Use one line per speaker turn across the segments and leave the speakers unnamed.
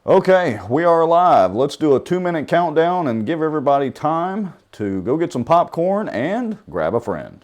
Okay, we are live. Let's do a 2-minute countdown and give everybody time to go get some popcorn and grab a friend.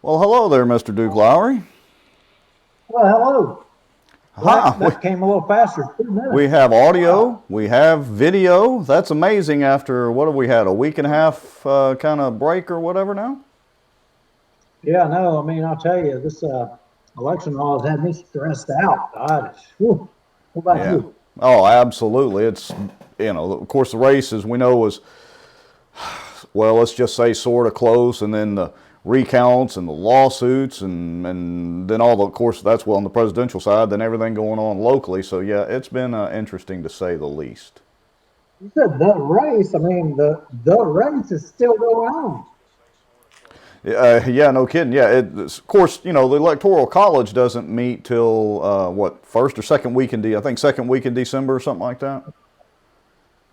Well, hello there, Mr. Duke Lowry.
Well, hello.
Hi.
That came a little faster. 2 minutes.
We have audio, we have video. That's amazing after, what have we had, a week and a half kind of break or whatever now?
Yeah, no, I mean, I'll tell you, this election law has had me stressed out. What about you?
Oh, absolutely. It's, of course, the race, as we know, was, well, let's just say sort of close, and then the recounts and the lawsuits and then of course, that's on the presidential side, then everything going on locally. So, yeah, it's been interesting to say the least.
You said the race. I mean, the race is still going on.
Yeah, no kidding. Yeah, of course, the Electoral College doesn't meet till, first or second week I think second week in December or something like that?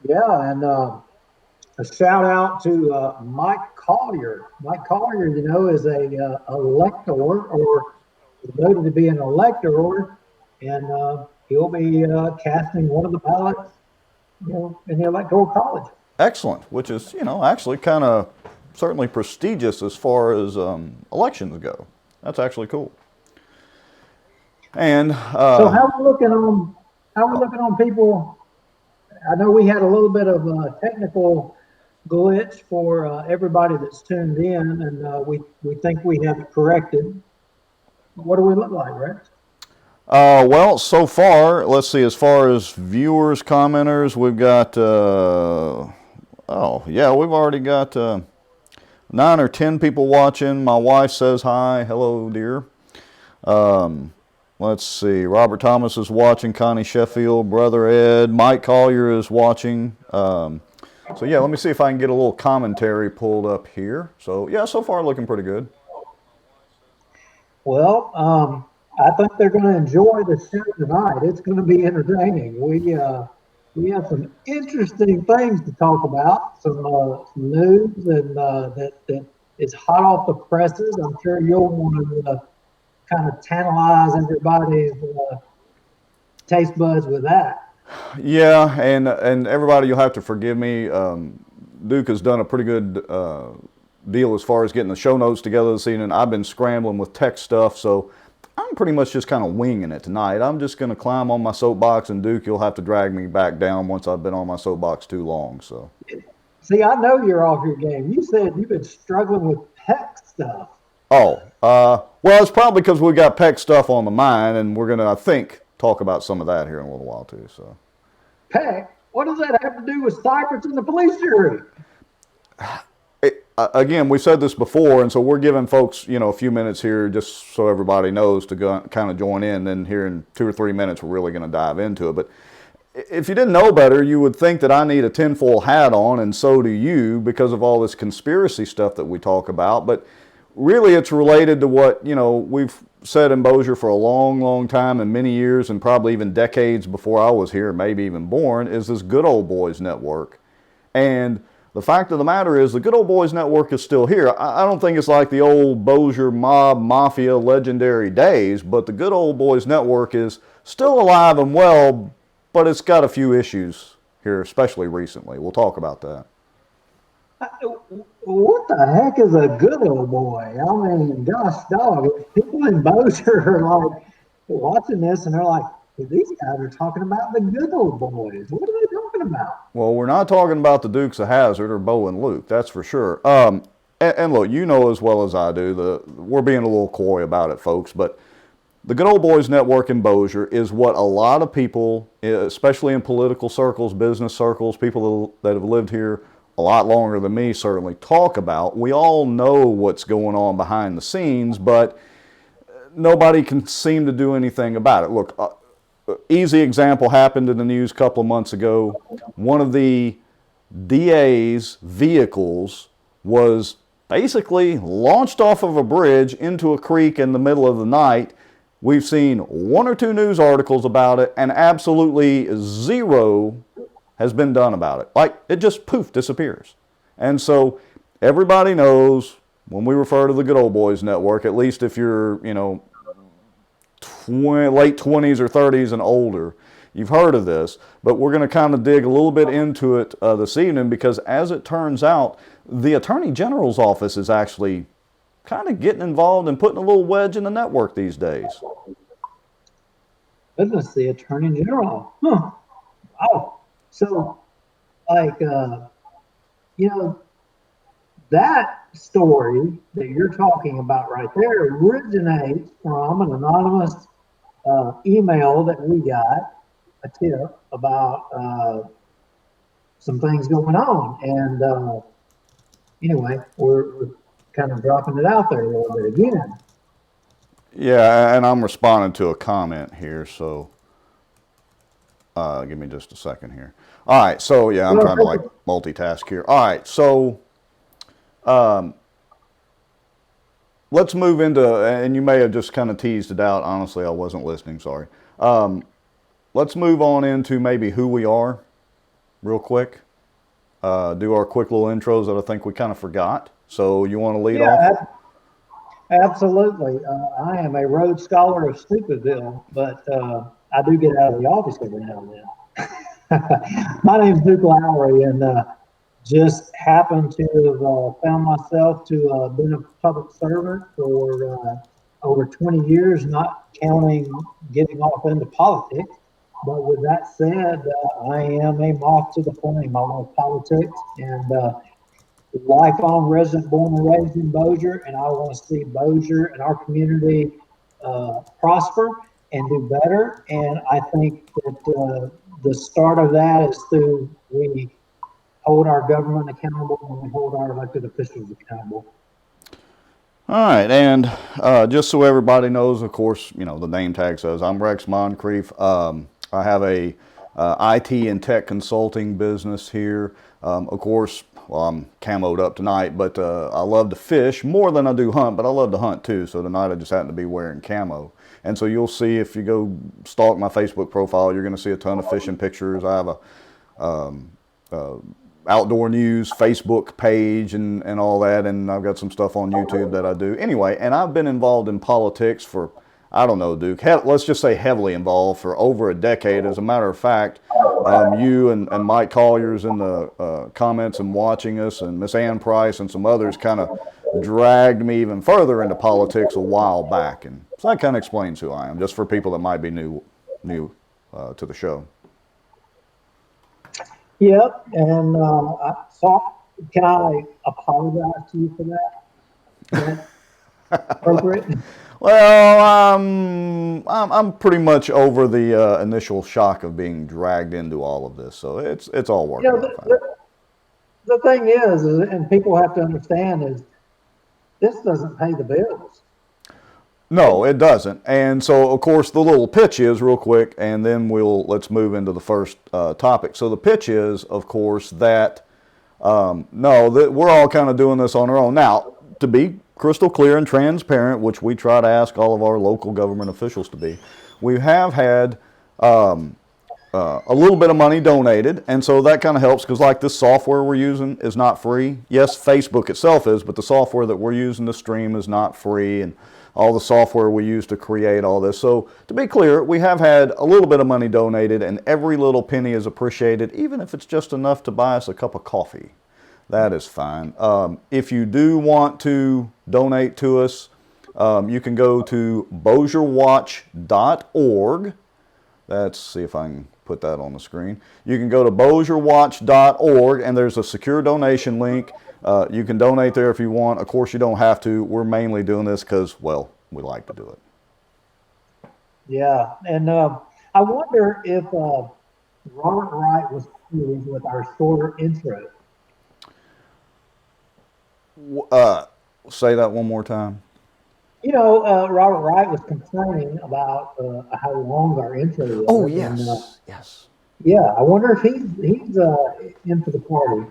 Yeah, and a shout out to Mike Collier. Mike Collier, is a elector or voted to be an elector, and he'll be casting one of the ballots, in the Electoral College.
Excellent, which is, actually kind of certainly prestigious as far as elections go. That's actually cool. And
so how are we looking on people? I know we had a little bit of a technical glitch for everybody that's tuned in, and we think we have it corrected. What do we look like, Rex?
Well, so far, let's see, as far as viewers, commenters, we've got, we've already got 9 or 10 people watching. My wife says hi. Hello, dear. Let's see. Robert Thomas is watching. Connie Sheffield, Brother Ed. Mike Collier is watching. So, yeah, let me see if I can get a little commentary pulled up here. So, yeah, so far looking pretty good.
Well, I think they're going to enjoy the show tonight. It's going to be entertaining. We have some interesting things to talk about, some news and that is hot off the presses. I'm sure you'll want to kind of tantalize everybody's taste buds with that.
Yeah, and everybody, you'll have to forgive me. Duke has done a pretty good deal as far as getting the show notes together this evening. I've been scrambling with tech stuff, so I'm pretty much just kind of winging it tonight. I'm just going to climb on my soapbox, and Duke, you'll have to drag me back down once I've been on my soapbox too long. So,
see, I know you're off your game. You said you've been struggling with PEC stuff.
Well, it's probably because we got PEC stuff on the mind, and we're gonna, I think, talk about some of that here in a little while too. So,
PEC? What does that have to do with Cypress and the police jury?
again, we said this before, and so we're giving folks, a few minutes here just so everybody knows to go kind of join in. Then here in 2 or 3 minutes, we're really going to dive into it. But if you didn't know better, you would think that I need a tinfoil hat on, and so do you, because of all this conspiracy stuff that we talk about. But really, it's related to what we've said in Bossier for a long, long time, and many years, and probably even decades before I was here, maybe even born, is this Good Old Boys Network. And the fact of the matter is, the Good Old Boys Network is still here. I don't think it's like the old Bossier mob mafia legendary days, but the Good Old Boys Network is still alive and well, but it's got a few issues here, especially recently. We'll talk about that.
What the heck is a good old boy? I mean, gosh, dog, people in Bossier are like watching this and they're like, these guys are talking about the good old boys. What are they talking about?
Well, we're not talking about the Dukes of Hazzard or Bo and Luke, that's for sure. And look, you know as well as I do, we're being a little coy about it, folks, but the Good Old Boys Network in Bossier is what a lot of people, especially in political circles, business circles, people that have lived here a lot longer than me certainly talk about. We all know what's going on behind the scenes, but nobody can seem to do anything about it. Look, easy example happened in the news a couple of months ago. One of the DA's vehicles was basically launched off of a bridge into a creek in the middle of the night. We've seen 1 or 2 news articles about it, and absolutely zero has been done about it. Like, it just poof, disappears. And so everybody knows when we refer to the Good Old Boys Network, at least if you're, late 20s or 30s and older, you've heard of this. But we're going to kind of dig a little bit into it this evening, because as it turns out, the Attorney General's office is actually kind of getting involved and putting a little wedge in the network these days.
Goodness, the Attorney General. Huh. Oh, so, like, that story that you're talking about right there originates from an anonymous email that we got, a tip about some things going on. And anyway, we're kind of dropping it out there a little bit again.
Yeah, and I'm responding to a comment here, so give me just a second here. All right, so yeah, I'm trying to like multitask here. All right, so let's move into, and you may have just kind of teased it out. Honestly, I wasn't listening, sorry. Let's move on into maybe who we are real quick. Do our quick little intros that I think we kind of forgot. So you want to lead off?
Absolutely. I am a Rhodes Scholar of Stupidville, but I do get out of the office every now and then. My name's Duke Lowry, and just happened to have found myself to have been a public servant for over 20 years, not counting getting off into politics. But with that said, I am a moth to the flame. I love politics, and lifelong resident, born and raised in Bossier, and I want to see Bossier and our community prosper and do better. And I think that the start of that is through we hold our government accountable and we hold our elected officials accountable.
All right, and just so everybody knows, of course, the name tag says I'm Rex Moncrief. I have a IT and tech consulting business here. Of course, well, I'm camoed up tonight, but I love to fish more than I do hunt, but I love to hunt too. So tonight I just happen to be wearing camo. And so you'll see, if you go stalk my Facebook profile, you're going to see a ton of fishing pictures. I have a outdoor news Facebook page and all that, and I've got some stuff on YouTube that I do. Anyway, and I've been involved in politics for, I don't know, Duke, let's just say heavily involved for over a decade. As a matter of fact, you and Mike Collier's in the comments and watching us, and Miss Ann Price and some others kind of dragged me even further into politics a while back. And so that kind of explains who I am, just for people that might be new to the show.
Yep, and so can I apologize to you for that? appropriate?
Well, I'm pretty much over the initial shock of being dragged into all of this, so it's all
You
working
know,
out fine.
the thing is, and people have to understand, is this doesn't pay the bills.
No, it doesn't. And so, of course, the little pitch is real quick, and then let's move into the first topic. So the pitch is, of course, that no, that we're all kind of doing this on our own. Now, to be crystal clear and transparent, which we try to ask all of our local government officials to be, we have had a little bit of money donated, and so that kind of helps because like this software we're using is not free. Yes, Facebook itself is, but the software that we're using to stream is not free, and all the software we use to create all this. So to be clear, we have had a little bit of money donated, and every little penny is appreciated, even if it's just enough to buy us a cup of coffee. That is fine. If you do want to donate to us, you can go to bossierwatch.org. Let's see if I can put that on the screen. You can go to bossierwatch.org, and there's a secure donation link. You can donate there if you want. Of course, you don't have to. We're mainly doing this because, well, we like to do it.
Yeah, and I wonder if Robert Wright was pleased with our shorter intro.
Say that one more time.
You know, Robert Wright was complaining about how long our intro was.
Oh, yes,
and,
yes.
Yeah, I wonder if he's in for the party.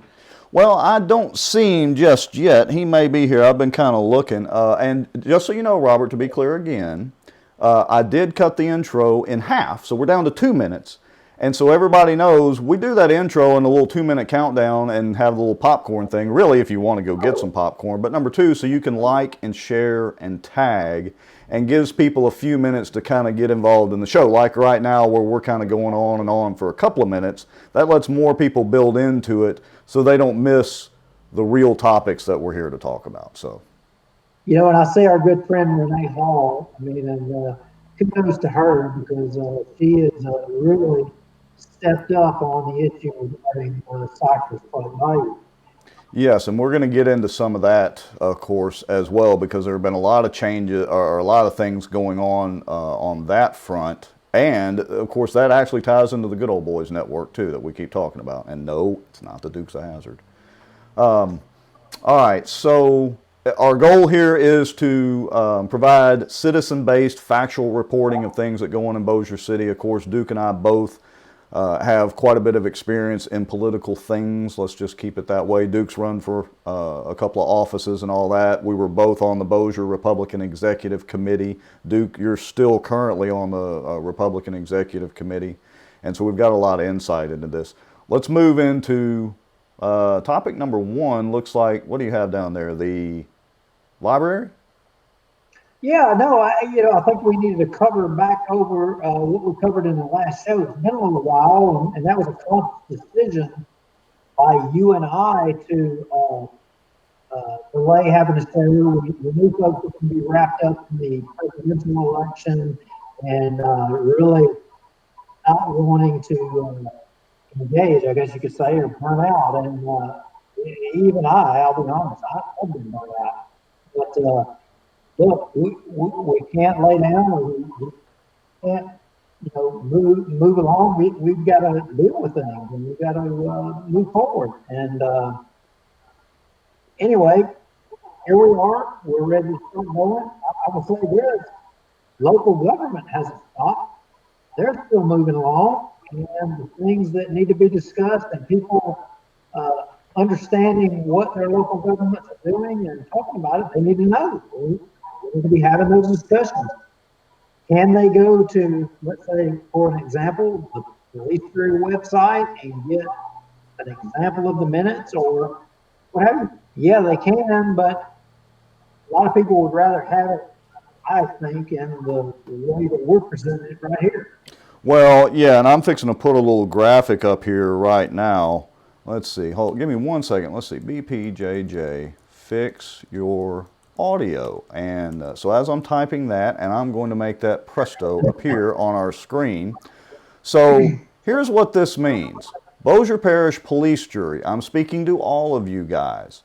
Well, I don't see him just yet. He may be here. I've been kind of looking. And just so you know, Robert, to be clear again, I did cut the intro in half, so we're down to 2 minutes. And so everybody knows we do that intro and a little 2-minute countdown and have the little popcorn thing, really if you want to go get some popcorn. But number two, so you can like and share and tag, and gives people a few minutes to kind of get involved in the show. Like right now where we're kind of going on and on for a couple of minutes, that lets more people build into it so they don't miss the real topics that we're here to talk about. So,
You know, and I see our good friend Renee Hall. I mean, and kudos to her because she is really stepped up on the issue regarding Cypress Public Value.
yes, and we're going to get into some of that, of course, as well, because there have been a lot of changes or a lot of things going on that front. And, of course, that actually ties into the Good Old Boys Network, too, that we keep talking about. And no, it's not the Dukes of Hazzard. All right, so our goal here is to provide citizen-based factual reporting of things that go on in Bossier City. Of course, Duke and I both have quite a bit of experience in political things. Let's just keep it that way. Duke's run for a couple of offices and all that. We were both on the Bossier Republican Executive Committee. Duke, you're still currently on the Republican Executive Committee. And so we've got a lot of insight into this. Let's move into topic number one. Looks like, what do you have down there? The library?
Yeah, no, I think we needed to cover back over what we covered in the last show. It's been a little while, and that was a conscious decision by you and I to delay having a show. We knew folks were going to be wrapped up in the presidential election and really not wanting to engage, I guess you could say, or burn out. And even I'll be honest, I've been burned out. But look, we can't lay down. We can't, move along. We've got to deal with things, and we've got to move forward. And anyway, here we are. We're ready to start going. I will say this: local government hasn't stopped. They're still moving along, and the things that need to be discussed, and people understanding what their local governments are doing and talking about it, they need to know. We need to be having those discussions. Can they go to, let's say, for an example, the Legislator website and get an example of the minutes or what have you? Yeah, they can, but a lot of people would rather have it, I think, in the way that we're presenting it right here.
Well, yeah, and I'm fixing to put a little graphic up here right now. Let's see. Give me 1 second. Let's see. BPJJ, fix your audio. And so as I'm typing that, and I'm going to make that presto appear on our screen. So here's what this means. Bossier Parish Police Jury, I'm speaking to all of you guys.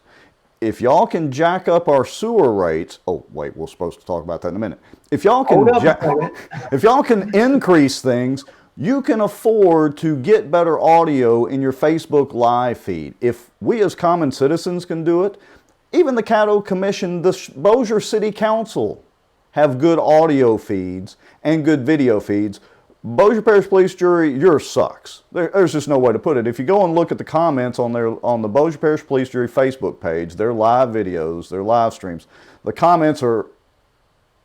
if y'all can jack up our sewer rates, oh wait, we're supposed to talk about that in a minute. If y'all
Hold
can,
up a second.
if y'all can increase things, you can afford to get better audio in your Facebook live feed. If we as common citizens can do it, even the Caddo Commission, the Bossier City Council have good audio feeds and good video feeds. Bossier Parish Police Jury, yours sucks. There's just no way to put it. If you go and look at the comments on the Bossier Parish Police Jury Facebook page, their live videos, their live streams, the comments are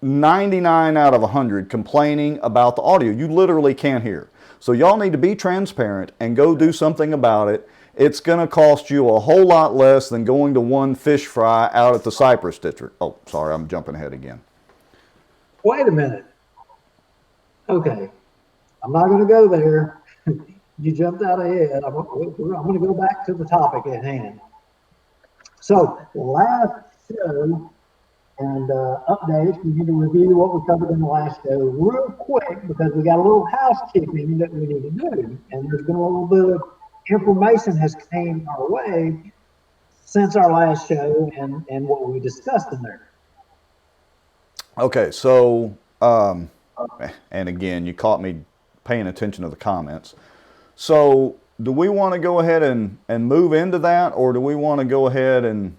99 out of 100 complaining about the audio. You literally can't hear. So y'all need to be transparent and go do something about it. It's going to cost you a whole lot less than going to one fish fry out at the Cypress District. Oh, sorry, I'm jumping ahead again.
Wait a minute. Okay. I'm not going to go there. You jumped out ahead. I'm going to go back to the topic at hand. So last show and updates, we need to review what we covered in the last show real quick because we got a little housekeeping that we need to do. And there's been a little bit of information has came our way since our last show and what we discussed in there.
Okay, so, and again, you caught me paying attention to the comments. So do we want to go ahead and move into that, or do we want to go ahead and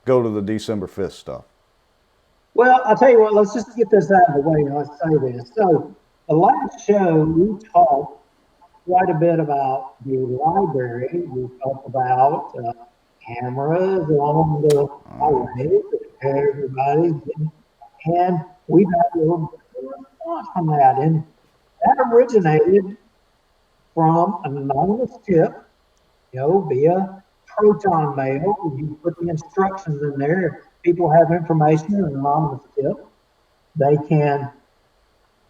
go to the December 5th stuff?
Well, I'll tell you what, let's just get this out of the way and let's say this. So the last show, we talked quite a bit about the library. We talked about cameras along the highway for everybody. And we've had a little bit of a response from that. And that originated from an anonymous tip, via proton mail. You put the instructions in there. If people have information in an anonymous tip, they can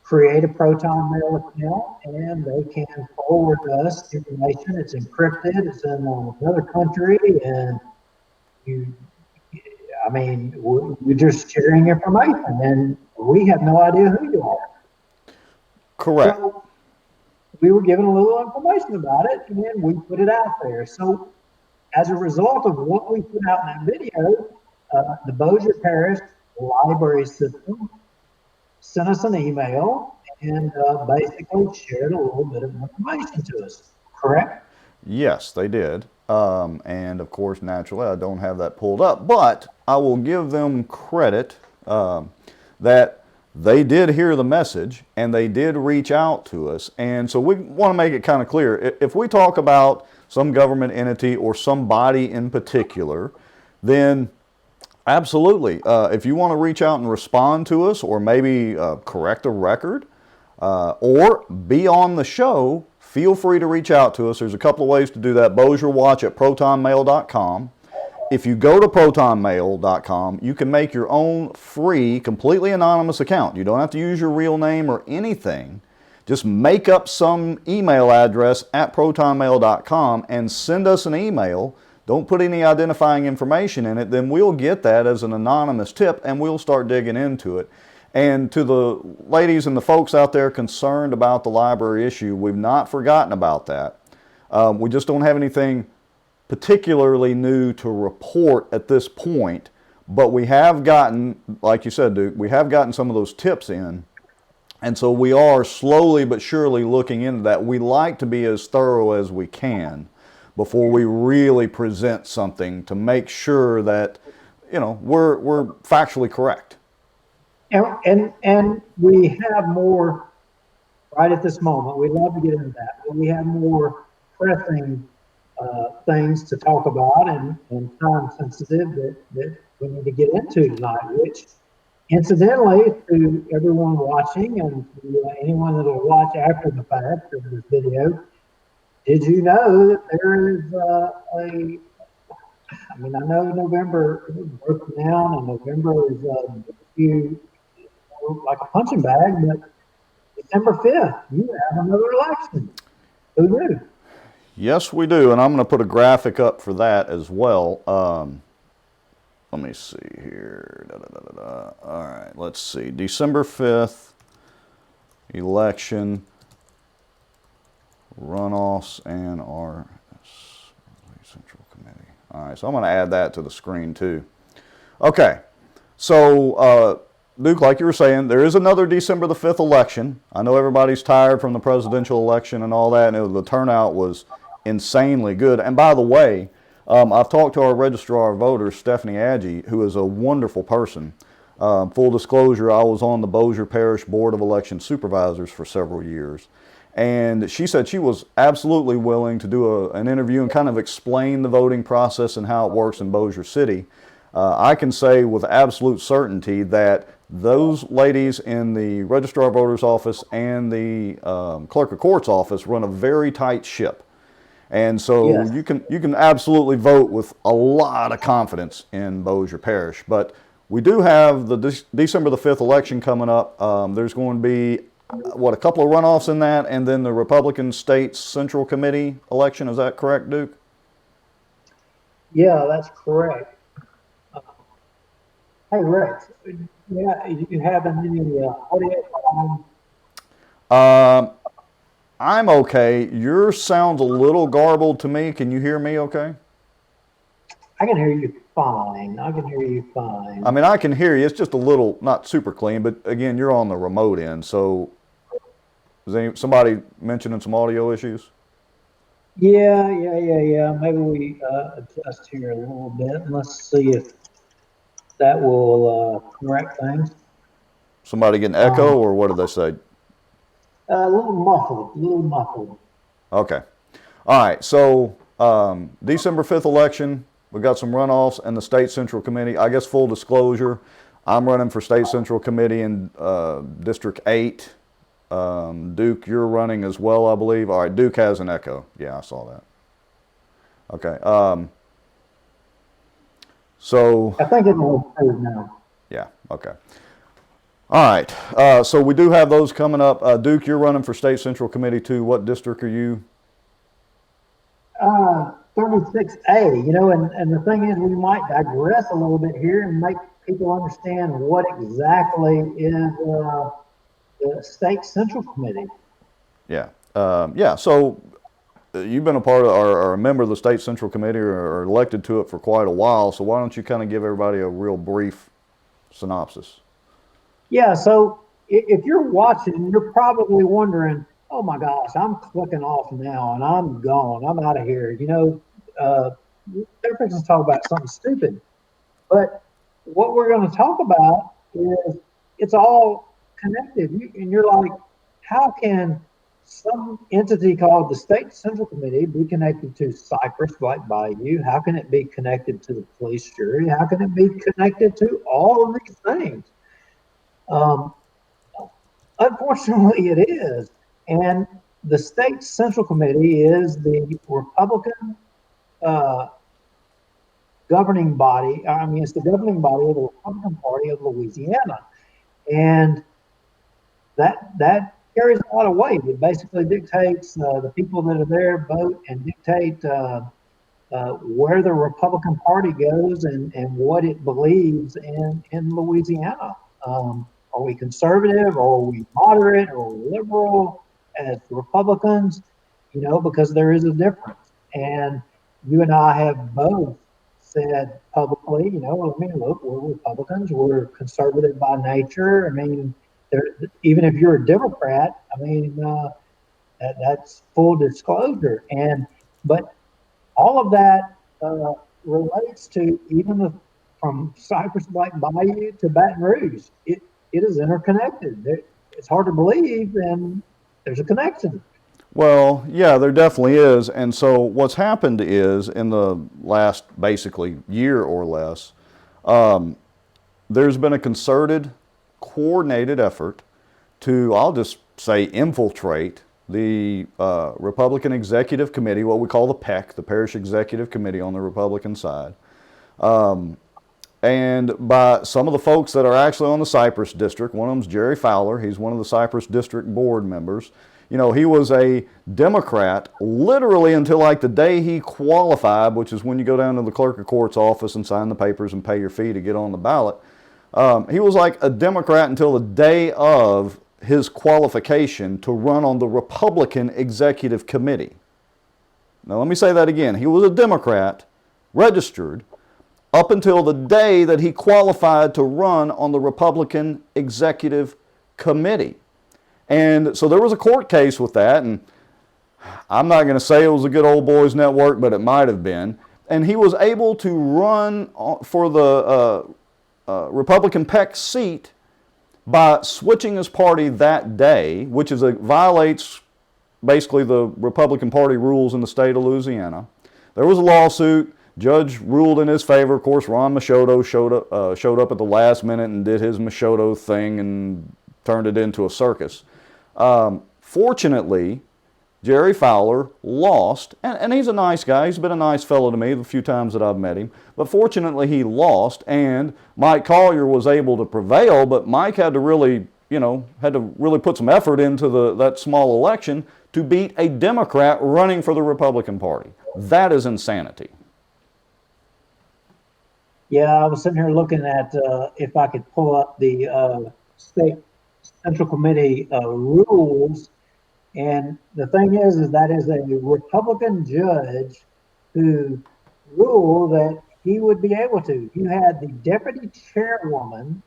create a proton mail account and they can forward us information. It's encrypted. It's in another country, and we're just sharing information, and we have no idea who you are.
Correct.
So we were given a little information about it, and then we put it out there. So as a result of what we put out in that video, the Bossier Parish Library System sent us an email and basically shared a little bit of information to us, correct?
Yes, they did. And of course, naturally, I don't have that pulled up, but I will give them credit that they did hear the message and they did reach out to us. And so we want to make it kind of clear. If we talk about some government entity or somebody in particular, then absolutely. If you want to reach out and respond to us, or maybe correct a record, or be on the show, feel free to reach out to us. There's a couple of ways to do that. BossierWatch@protonmail.com. If you go to protonmail.com, you can make your own free, completely anonymous account. You don't have to use your real name or anything. Just make up some email address at protonmail.com and send us an email. Don't put any identifying information in it. Then we'll get that as an anonymous tip and we'll start digging into it. And to the ladies and the folks out there concerned about the library issue, we've not forgotten about that. We just don't have anything particularly new to report at this point, but we have gotten, like you said, Duke, we have gotten some of those tips in, and so we are slowly but surely looking into that. We like to be as thorough as we can before we really present something to make sure that, we're factually correct.
And we have more right at this moment. We'd love to get into that, but we have more pressing things to talk about and time sensitive that we need to get into tonight, which incidentally, to everyone watching and to anyone that will watch after the fact of this video, did you know that there is I know November is broken down and November is like a punching bag, but December 5th, you have another election. Who knew?
Yes, we do, and I'm going to put a graphic up for that as well. Let me see here. All right, let's see. December 5th, election, runoffs, and our Central Committee. All right, so I'm going to add that to the screen too. Okay, so Duke, like you were saying, there is another December the 5th election. I know everybody's tired from the presidential election and all that, and the turnout was insanely good. And by the way, I've talked to our registrar of voters, Stephanie Agee, who is a wonderful person. Full disclosure, I was on the Bossier Parish Board of Election Supervisors for several years. And she said she was absolutely willing to do an interview and kind of explain the voting process and how it works in Bossier City. I can say with absolute certainty that those ladies in the Registrar of Voters office and the Clerk of Court's office run a very tight ship. And so
Yes.
you can absolutely vote with a lot of confidence in Bossier Parish. But we do have the December the 5th election coming up. There's going to be, a couple of runoffs in that, and then the Republican State Central Committee election. Is that correct, Duke?
Yeah, that's correct. Hey, Rex, yeah, you have any audio?
I'm okay. Yours sounds a little garbled to me. Can you hear me okay?
I can hear you fine. I can hear you fine.
I mean, I can hear you. It's just a little, not super clean, but again, you're on the remote end. So is somebody mentioning some audio issues?
Yeah. Maybe we adjust here a little bit. Let's see if that will correct things.
Somebody getting echo, or what did they say?
A little muffled.
Okay. All right. So December 5th election, we got some runoffs and the State Central Committee. I guess full disclosure, I'm running for State Central Committee in District 8. Duke, you're running as well, I believe. All right, Duke has an echo. Yeah, I saw that. Okay. So
I think it will improve now.
yeah, okay. All right, so we do have those coming up. Duke, you're running for State Central Committee too. What district are you?
36A, and the thing is, we might digress a little bit here and make people understand what exactly is the State Central Committee.
Yeah, yeah. So you've been a part of, or a member of the State Central Committee, or elected to it for quite a while. So why don't you kind of give everybody a real brief synopsis?
Yeah, so if you're watching, you're probably wondering, oh my gosh, I'm clicking off now and I'm gone. I'm out of here. They're fixing to talk about something stupid. But what we're going to talk about is it's all connected. And you're like, how can some entity called the State Central Committee be connected to Cypress Black Bayou? How can it be connected to the police jury? How can it be connected to all of these things? Unfortunately, it is. And the State Central Committee is the Republican governing body. I mean, it's the governing body of the Republican Party of Louisiana. And that carries a lot of weight. It basically dictates the people that are there vote and dictate where the Republican Party goes and what it believes in Louisiana. Are we conservative, or are we moderate, or liberal as Republicans? Because there is a difference. And you and I have both said publicly, look, we're Republicans, we're conservative by nature. I mean, even if you're a Democrat, that's full disclosure. But all of that relates to even from Cypress Black Bayou to Baton Rouge. It is interconnected. It's hard to believe, and there's a connection.
Well, yeah, there definitely is. And so what's happened is, in the last basically year or less, there's been a concerted, coordinated effort to, I'll just say, infiltrate the Republican Executive Committee, what we call the PEC, the Parish Executive Committee on the Republican side. And by some of the folks that are actually on the Cypress District. One of them's Jerry Fowler. He's one of the Cypress District board members. He was a Democrat literally until like the day he qualified, which is when you go down to the Clerk of Court's office and sign the papers and pay your fee to get on the ballot. He was like a Democrat until the day of his qualification to run on the Republican Executive Committee. Now let me say that again. He was a Democrat registered up until the day that he qualified to run on the Republican Executive Committee. And so there was a court case with that, and I'm not going to say it was a good old boys network, but it might have been. And he was able to run for the Republican PEC seat by switching his party that day, which violates basically the Republican Party rules in the state of Louisiana. There was a lawsuit. Judge ruled in his favor. Of course, Ron Machado showed up at the last minute and did his Machado thing and turned it into a circus. Fortunately, Jerry Fowler lost, and he's a nice guy. He's been a nice fellow to me the few times that I've met him. But fortunately, he lost, and Mike Collier was able to prevail, but Mike had to really, put some effort into that small election to beat a Democrat running for the Republican Party. That is insanity.
Yeah, I was sitting here looking at if I could pull up the state Central Committee rules, and the thing is that is a Republican judge who ruled that he would be able to. You had the deputy chairwoman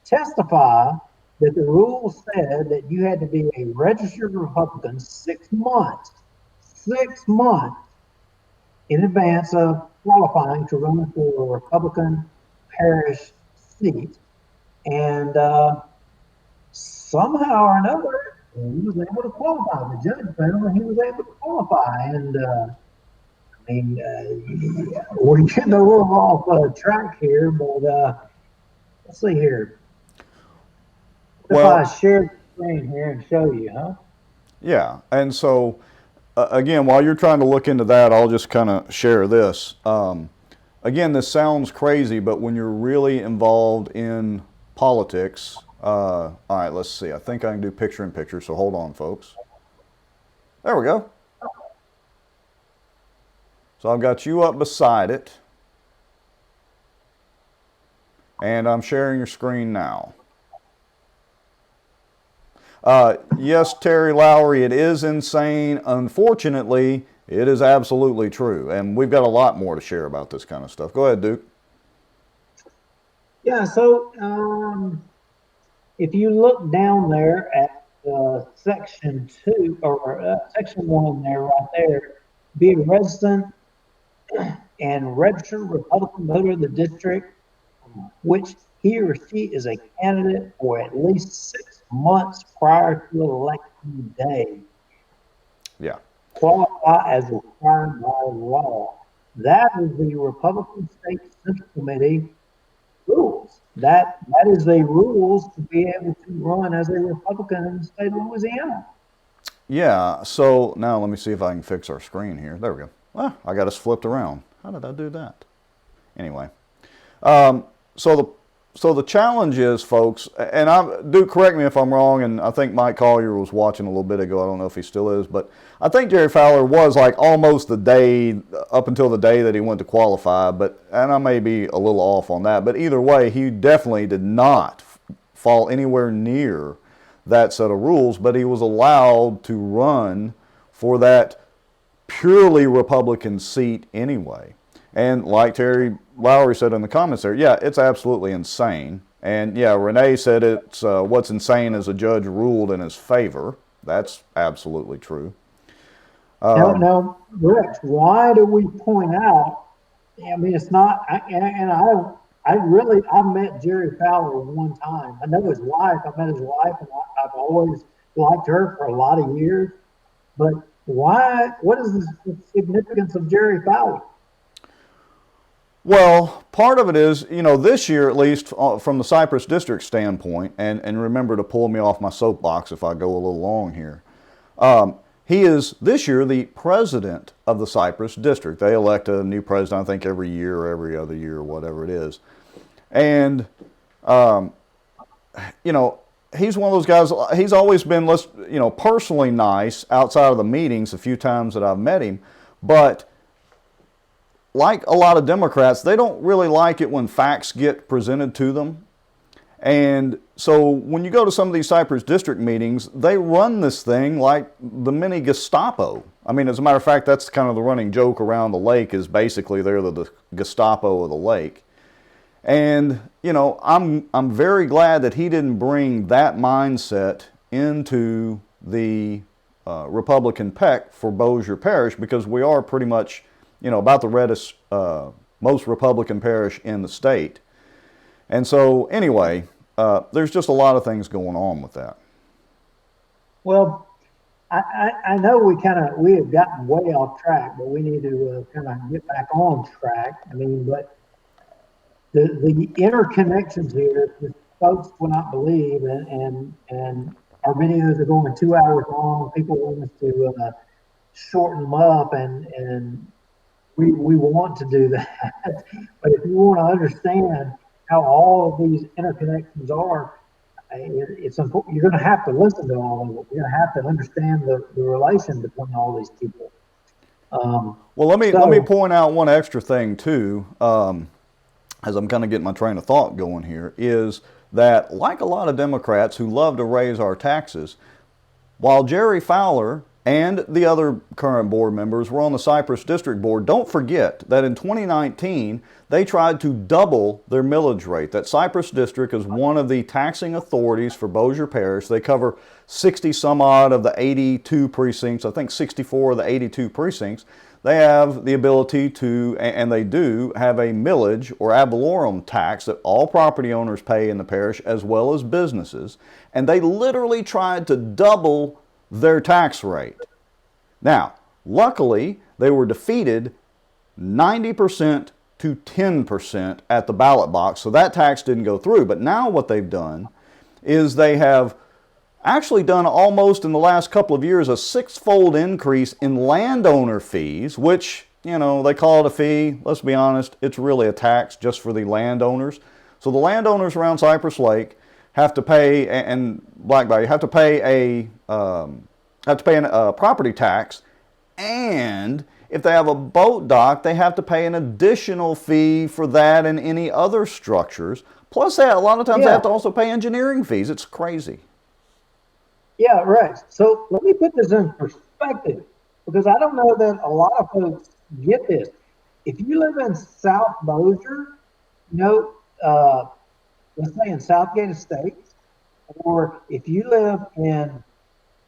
testify that the rules said that you had to be a registered Republican 6 months in advance of qualifying to run for a Republican parish seat. And somehow or another, he was able to qualify. The judge found that he was able to qualify. And we're getting a little off track here, but let's see here. If I share the screen here and show you, huh?
Yeah, and so again, while you're trying to look into that, I'll just kind of share this. Again, this sounds crazy, but when you're really involved in politics, all right, let's see. I think I can do picture in picture, so hold on, folks. There we go. So I've got you up beside it, and I'm sharing your screen now. Yes, Terry Lowry, it is insane. Unfortunately, it is absolutely true. And we've got a lot more to share about this kind of stuff. Go ahead, Duke.
Yeah, so if you look down there at section 2 or section 1 there, right there, be a resident and registered Republican voter of the district, which he or she is a candidate for at least 6 months prior to election day.
Yeah.
Qualify as required by law. That is the Republican State Central Committee rules. That is the rules to be able to run as a Republican in the state of Louisiana.
Yeah, so now let me see if I can fix our screen here. There we go. Well, I got us flipped around. How did I do that? Anyway, so the challenge is, folks, and Duke, correct me if I'm wrong, and I think Mike Collier was watching a little bit ago. I don't know if he still is, but I think Jerry Fowler was like almost the day, up until the day that he went to qualify, and I may be a little off on that, but either way, he definitely did not fall anywhere near that set of rules, but he was allowed to run for that purely Republican seat anyway. And like Terry Lowry said in the comments there, yeah, it's absolutely insane. And yeah, Renee said it's what's insane is a judge ruled in his favor. That's absolutely true.
Now, Rex, why do we point out? I mean, it's not, I've met Jerry Fowler one time. I know his wife. I met his wife, and I've always liked her for a lot of years. But why? What is the significance of Jerry Fowler?
Well, part of it is, this year at least, from the Cypress District standpoint, and remember to pull me off my soapbox if I go a little long here. He is, this year, the president of the Cypress District. They elect a new president, I think, every year or every other year or whatever it is. And, he's one of those guys, he's always been, personally nice outside of the meetings a few times that I've met him, but like a lot of Democrats, they don't really like it when facts get presented to them. And so when you go to some of these Cypress District meetings, they run this thing like the mini Gestapo. I mean, as a matter of fact, that's kind of the running joke around the lake, is basically they're the Gestapo of the lake. And, you know, I'm very glad that he didn't bring that mindset into the Republican PEC for Bossier Parish, because we are pretty much, you know, about the reddest, most Republican parish in the state. And so, anyway, there's just a lot of things going on with that.
Well, I know we have gotten way off track, but we need to kind of get back on track. I mean, but the interconnections here, folks will not believe, and our videos are going 2 hours long. People want us to shorten them up, and we want to do that. But if you want to understand how all of these interconnections are, it's important. You're going to have to listen to all of it. You're going to have to understand the relation between all these people.
Well, let me point out one extra thing too, as I'm kind of getting my train of thought going here, is that, like a lot of Democrats who love to raise our taxes, while Jerry Fowler and the other current board members were on the Cypress District Board, don't forget that in 2019, they tried to double their millage rate. That Cypress District is one of the taxing authorities for Bossier Parish. They cover 60 some odd of the 82 precincts, I think 64 of the 82 precincts. They have the ability to, and they do, have a millage or ad valorem tax that all property owners pay in the parish, as well as businesses. And they literally tried to double their tax rate. Now, luckily, they were defeated 90% to 10% at the ballot box, so that tax didn't go through. But now what they've done is they have actually done, almost in the last couple of years, a six-fold increase in landowner fees, which, you know, they call it a fee. Let's be honest, it's really a tax just for the landowners. So the landowners around Cypress Lake have to pay, and Black Bayou have to pay a property tax, and if they have a boat dock, they have to pay an additional fee for that and any other structures. Plus, a lot of times they have to also pay engineering fees. It's crazy.
Yeah, right. So let me put this in perspective, because I don't know that a lot of folks get this. If you live in South Bossier, you know, let's say in Southgate Estates, or if you live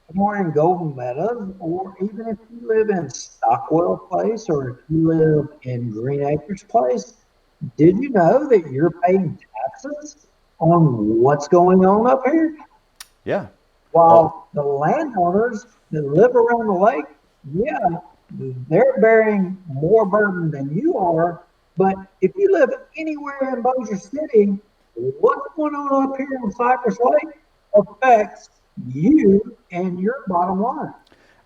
somewhere in Golden Meadows, or even if you live in Stockwell Place, or if you live in Green Acres Place, did you know that you're paying taxes on what's going on up here?
Yeah.
While the landowners that live around the lake, yeah, they're bearing more burden than you are. But if you live anywhere in Bossier City, what's going on up here in Cypress Lake affects you and your bottom line.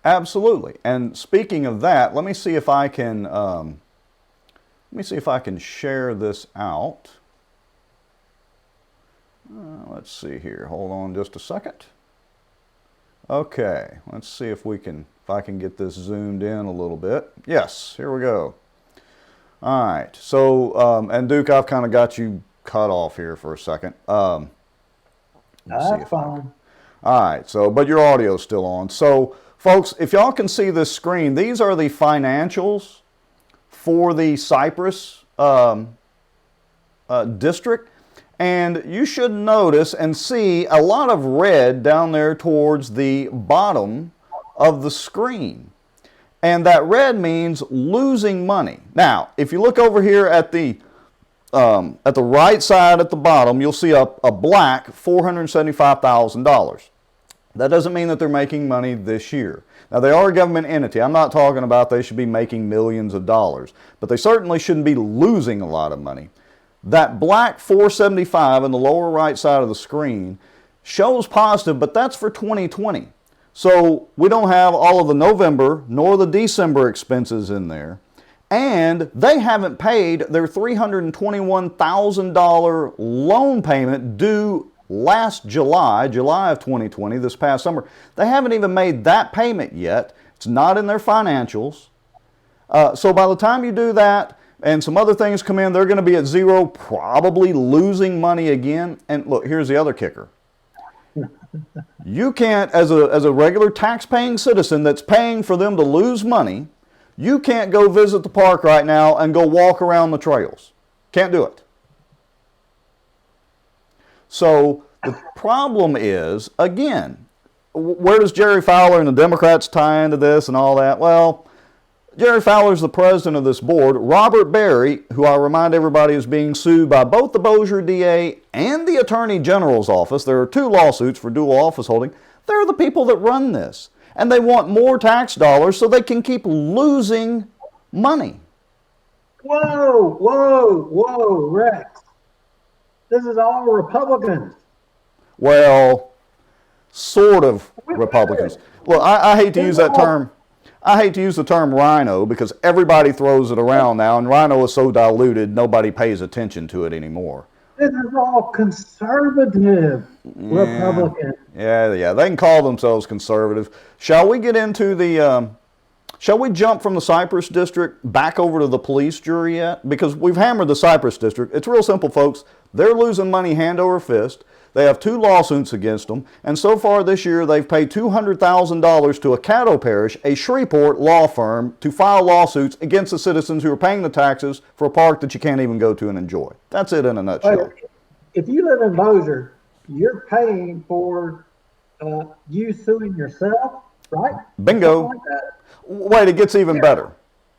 Absolutely. And speaking of that, let me see if I can share this out. Let's see here. Hold on just a second. Okay, let's see if I can get this zoomed in a little bit. Yes, here we go. All right. So, and Duke, I've kind of got you cut off here for a second.
That's fine.
All right. So, but your audio's still on. So, folks, if y'all can see this screen, these are the financials for the Cypress district. And you should notice and see a lot of red down there towards the bottom of the screen. And that red means losing money. Now, if you look over here at the right side at the bottom, you'll see a black $475,000. That doesn't mean that they're making money this year. Now, they are a government entity. I'm not talking about they should be making millions of dollars, but they certainly shouldn't be losing a lot of money. That black 475 in the lower right side of the screen shows positive, but that's for 2020. So we don't have all of the November nor the December expenses in there. And they haven't paid their $321,000 loan payment due last July of 2020, this past summer. They haven't even made that payment yet. It's not in their financials. So by the time you do that, and some other things come in, they're going to be at zero, probably losing money again. And look, here's the other kicker. You can't, as a regular tax-paying citizen that's paying for them to lose money, you can't go visit the park right now and go walk around the trails. Can't do it. So the problem is, again, where does Jerry Fowler and the Democrats tie into this and all that? Well, Jerry Fowler's the president of this board. Robert Berry, who I remind everybody is being sued by both the Bossier DA and the Attorney General's office. There are 2 lawsuits for dual office holding. They're the people that run this. And they want more tax dollars so they can keep losing money.
Whoa, Rex. This is all Republicans.
Well, sort of Republicans. Well, I hate to use that term. I hate to use the term rhino because everybody throws it around now, and rhino is so diluted nobody pays attention to it anymore.
This is all conservative Republicans.
Yeah, they can call themselves conservative. Shall we get into the, shall we jump from the Cypress District back over to the police jury yet? Because we've hammered the Cypress District. It's real simple, folks. They're losing money hand over fist. They have 2 lawsuits against them, and so far this year they've paid $200,000 to a Caddo Parish, a Shreveport law firm, to file lawsuits against the citizens who are paying the taxes for a park that you can't even go to and enjoy. That's it in a nutshell.
If you live in Bossier, you're paying for you suing yourself, right?
Bingo.
Like that.
Wait, it gets even better.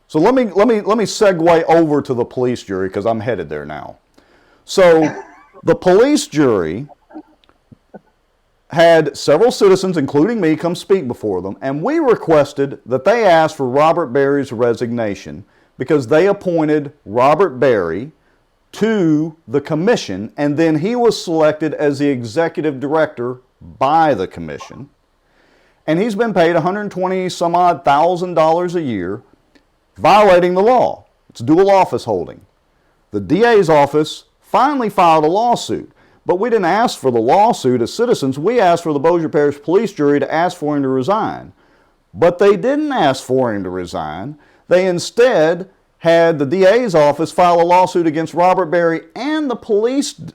So let me segue over to the police jury because I'm headed there now. So the police jury had several citizens, including me, come speak before them, and we requested that they ask for Robert Berry's resignation because they appointed Robert Berry to the commission, and then he was selected as the executive director by the commission. And he's been paid $120,000 a year, violating the law. It's dual office holding. The DA's office finally filed a lawsuit. But we didn't ask for the lawsuit as citizens. We asked for the Bossier Parish Police Jury to ask for him to resign. But they didn't ask for him to resign. They instead had the DA's office file a lawsuit against Robert Berry and the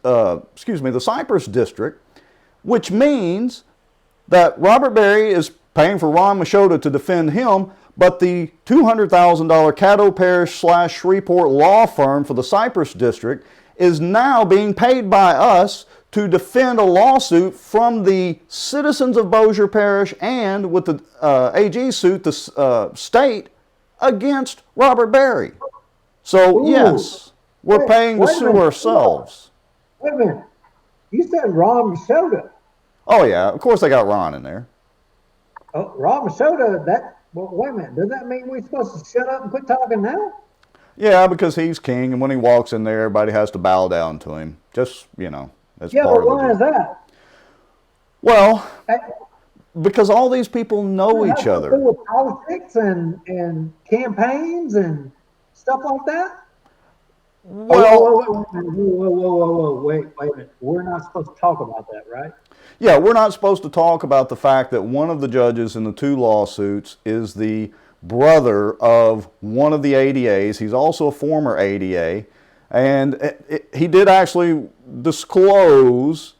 the Cypress District, which means that Robert Berry is paying for Ron Machota to defend him, but the $200,000 Caddo Parish / Shreveport law firm for the Cypress District is now being paid by us to defend a lawsuit from the citizens of Bossier Parish and with the AG suit, the state, against Robert Berry. So, yes, we're paying to sue ourselves.
Wait a minute. You said Ron Machota.
Oh, yeah. Of course they got Ron in there.
Oh, Ron Machota, wait a minute. Does that mean we're supposed to shut up and quit talking now?
Yeah, because he's king, and when he walks in there, everybody has to bow down to him. Just, that's part of it.
Yeah, but why is that?
Well, because all these people know each other.
With politics and campaigns and stuff like that?
Well,
wait a minute. We're not supposed to talk about that, right?
Yeah, we're not supposed to talk about the fact that one of the judges in the 2 lawsuits is the brother of one of the ADAs. He's also a former ADA, and he did actually disclose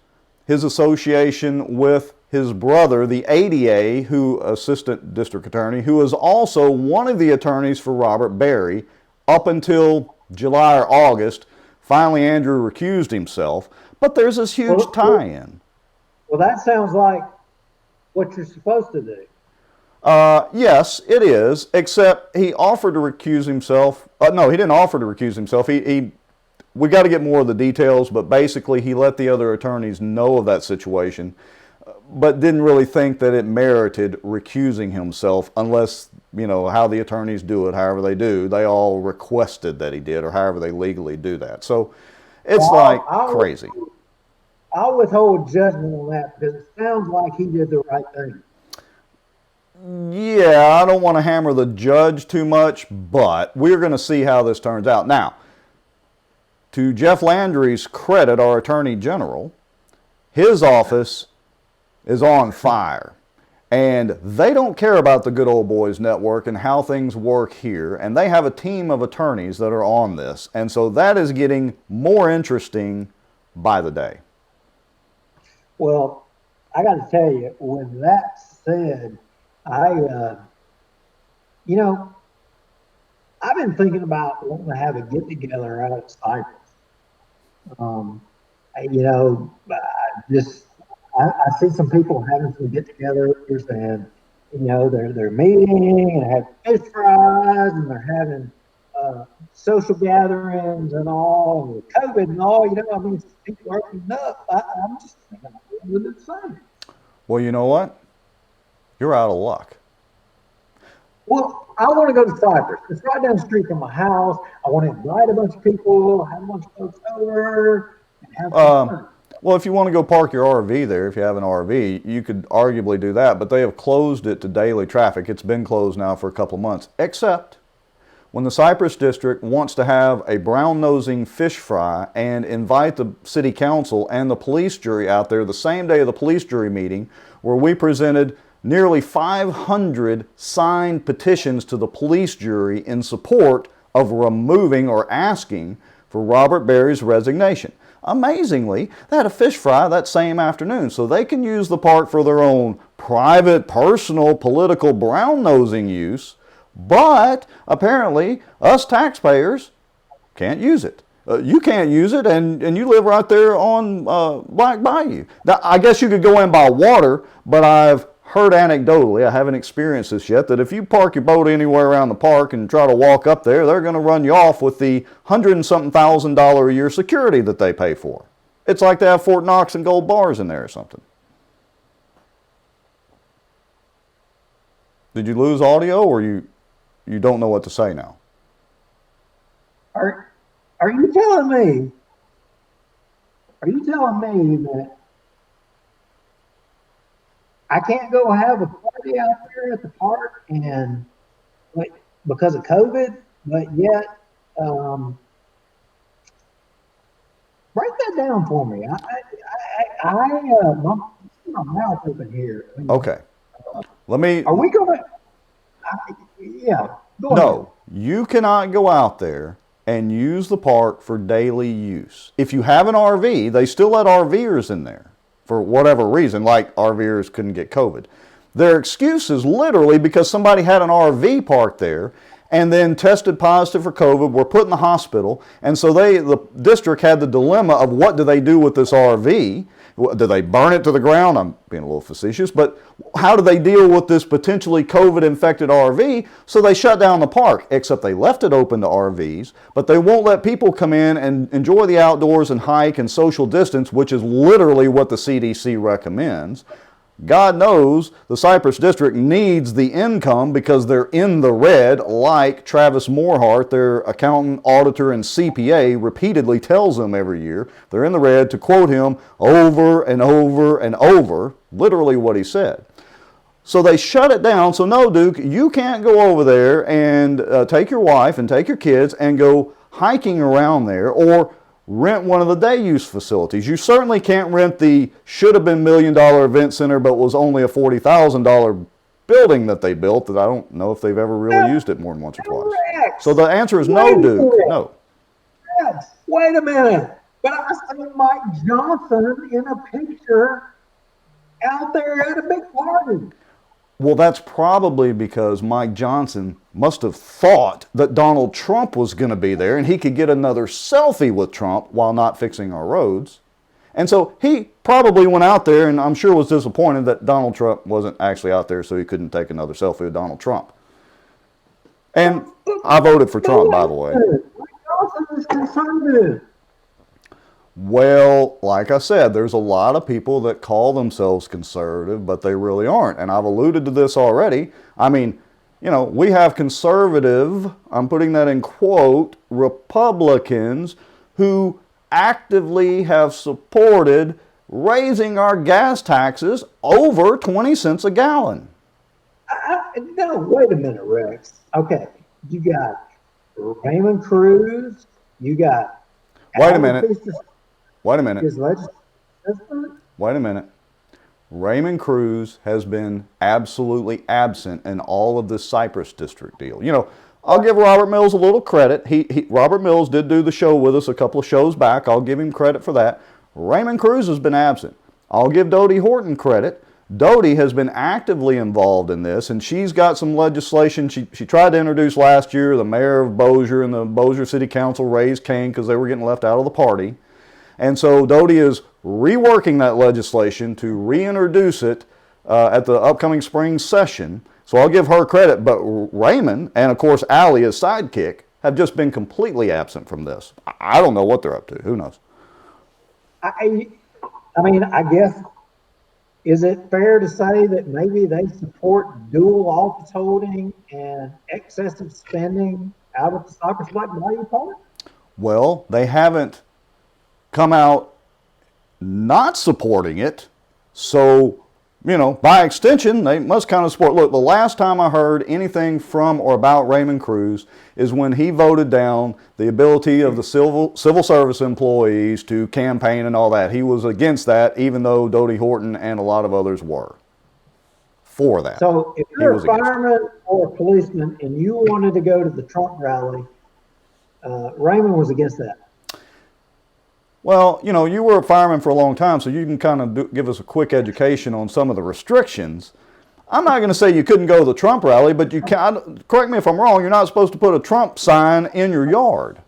his association with his brother, the ADA, assistant district attorney, who is also one of the attorneys for Robert Berry up until July or August. Finally, Andrew recused himself, but there's this huge tie-in.
Well, that sounds like what you're supposed to do.
Yes, it is, except he offered to recuse himself. No, he didn't offer to recuse himself. We got to get more of the details, but basically he let the other attorneys know of that situation, but didn't really think that it merited recusing himself unless, how the attorneys do it, however they do. They all requested that he did, or however they legally do that. So it's crazy.
I'll withhold judgment on that because it sounds like he did the right thing.
Yeah, I don't want to hammer the judge too much, but we're going to see how this turns out. Now, to Jeff Landry's credit, our Attorney General, his office is on fire. And they don't care about the good old boys network and how things work here. And they have a team of attorneys that are on this. And so that is getting more interesting by the day.
Well, I got to tell you, with that said, you know, I've been thinking about wanting to have a get together out at Cypress. You know, I see some people having some get-togethers, and you know they're meeting and have fish fries, and they're having social gatherings and all, and with COVID and all. You know, I mean, people are opening up. I'm just thinking a little bit excited.
Well, you know what? You're out of luck.
Well, I want to go to Cypress. It's right down the street from my house. I want to invite a bunch of people, have a bunch of folks over, and have some fun.
Well, if you want to go park your RV there, if you have an RV, you could arguably do that, but they have closed it to daily traffic. It's been closed now for a couple of months, except when the Cypress District wants to have a brown-nosing fish fry and invite the city council and the police jury out there the same day of the police jury meeting, where we presented nearly 500 signed petitions to the police jury in support of removing or asking for Robert Berry's resignation. Amazingly, they had a fish fry that same afternoon, so they can use the park for their own private, personal, political brown-nosing use, but apparently us taxpayers can't use it. You can't use it, and you live right there on Black Bayou. Now, I guess you could go in by water, but I've heard anecdotally, I haven't experienced this yet, that if you park your boat anywhere around the park and try to walk up there, they're going to run you off with the $100,000-something a year security that they pay for. It's like they have Fort Knox and gold bars in there or something. Did you lose audio, or you don't know what to say now?
Are you telling me? Are you telling me that I can't go have a party out there at the park and because of COVID, but yet break that down for me. My mouth open here.
Okay. Let me.
Are we going to? Yeah. Go ahead.
No, you cannot go out there and use the park for daily use. If you have an RV, they still let RVers in there for whatever reason, like RVers couldn't get COVID. Their excuse is literally because somebody had an RV parked there and then tested positive for COVID, were put in the hospital, and so the district had the dilemma of what do they do with this RV? Do they burn it to the ground? I'm being a little facetious, but how do they deal with this potentially COVID-infected RV? So they shut down the park, except they left it open to RVs, but they won't let people come in and enjoy the outdoors and hike and social distance, which is literally what the CDC recommends. God knows the Cypress District needs the income because they're in the red, like Travis Morehart, their accountant, auditor, and CPA, repeatedly tells them every year. They're in the red, to quote him over and over and over, literally what he said. So they shut it down. So no, Duke, you can't go over there and take your wife and take your kids and go hiking around there, or rent one of the day use facilities. You certainly can't rent the should have been $1 million event center but was only a $40,000 building that they built that I don't know if they've ever really used it more than once or twice. So the answer is no, Duke. No.
Yes. Wait a minute. But I saw Mike Johnson in a picture out there at a big party.
Well, that's probably because Mike Johnson must have thought that Donald Trump was going to be there and he could get another selfie with Trump while not fixing our roads. And so he probably went out there and I'm sure was disappointed that Donald Trump wasn't actually out there, so he couldn't take another selfie with Donald Trump. And I voted for Trump, by the way.
Mike Johnson is conservative.
Well, like I said, there's a lot of people that call themselves conservative, but they really aren't. And I've alluded to this already. I mean, you know, we have conservative, I'm putting that in quote, Republicans who actively have supported raising our gas taxes over 20 cents a gallon.
No, wait a minute, Rex. Okay, you got Raymond Cruz, you got...
Wait a minute. Wait a minute.
His legislature.
Wait a minute. Raymond Cruz has been absolutely absent in all of this Cypress District deal. You know, I'll give Robert Mills a little credit. Robert Mills did do the show with us a couple of shows back. I'll give him credit for that. Raymond Cruz has been absent. I'll give Dodie Horton credit. Dodie has been actively involved in this, and she's got some legislation she tried to introduce last year. The mayor of Bossier and the Bossier City Council raised Cain because they were getting left out of the party. And so Dodie is reworking that legislation to reintroduce it at the upcoming spring session. So I'll give her credit. But Raymond and, of course, Allie, his sidekick, have just been completely absent from this. I don't know what they're up to. Who knows?
I mean, I guess, is it fair to say that maybe they support dual office holding and excessive spending out of the Cypress Black Bayou part?
Well, they haven't come out not supporting it. So, you know, by extension, they must kind of support. Look, the last time I heard anything from or about Raymond Cruz is when he voted down the ability of the civil service employees to campaign and all that. He was against that, even though Dodie Horton and a lot of others were for that.
So if you're a fireman or a policeman and you wanted to go to the Trump rally, Raymond was against that.
Well, you know, you were a fireman for a long time, so you can kind of give us a quick education on some of the restrictions. I'm not going to say you couldn't go to the Trump rally, but you can. Correct me if I'm wrong. You're not supposed to put a Trump sign in your yard.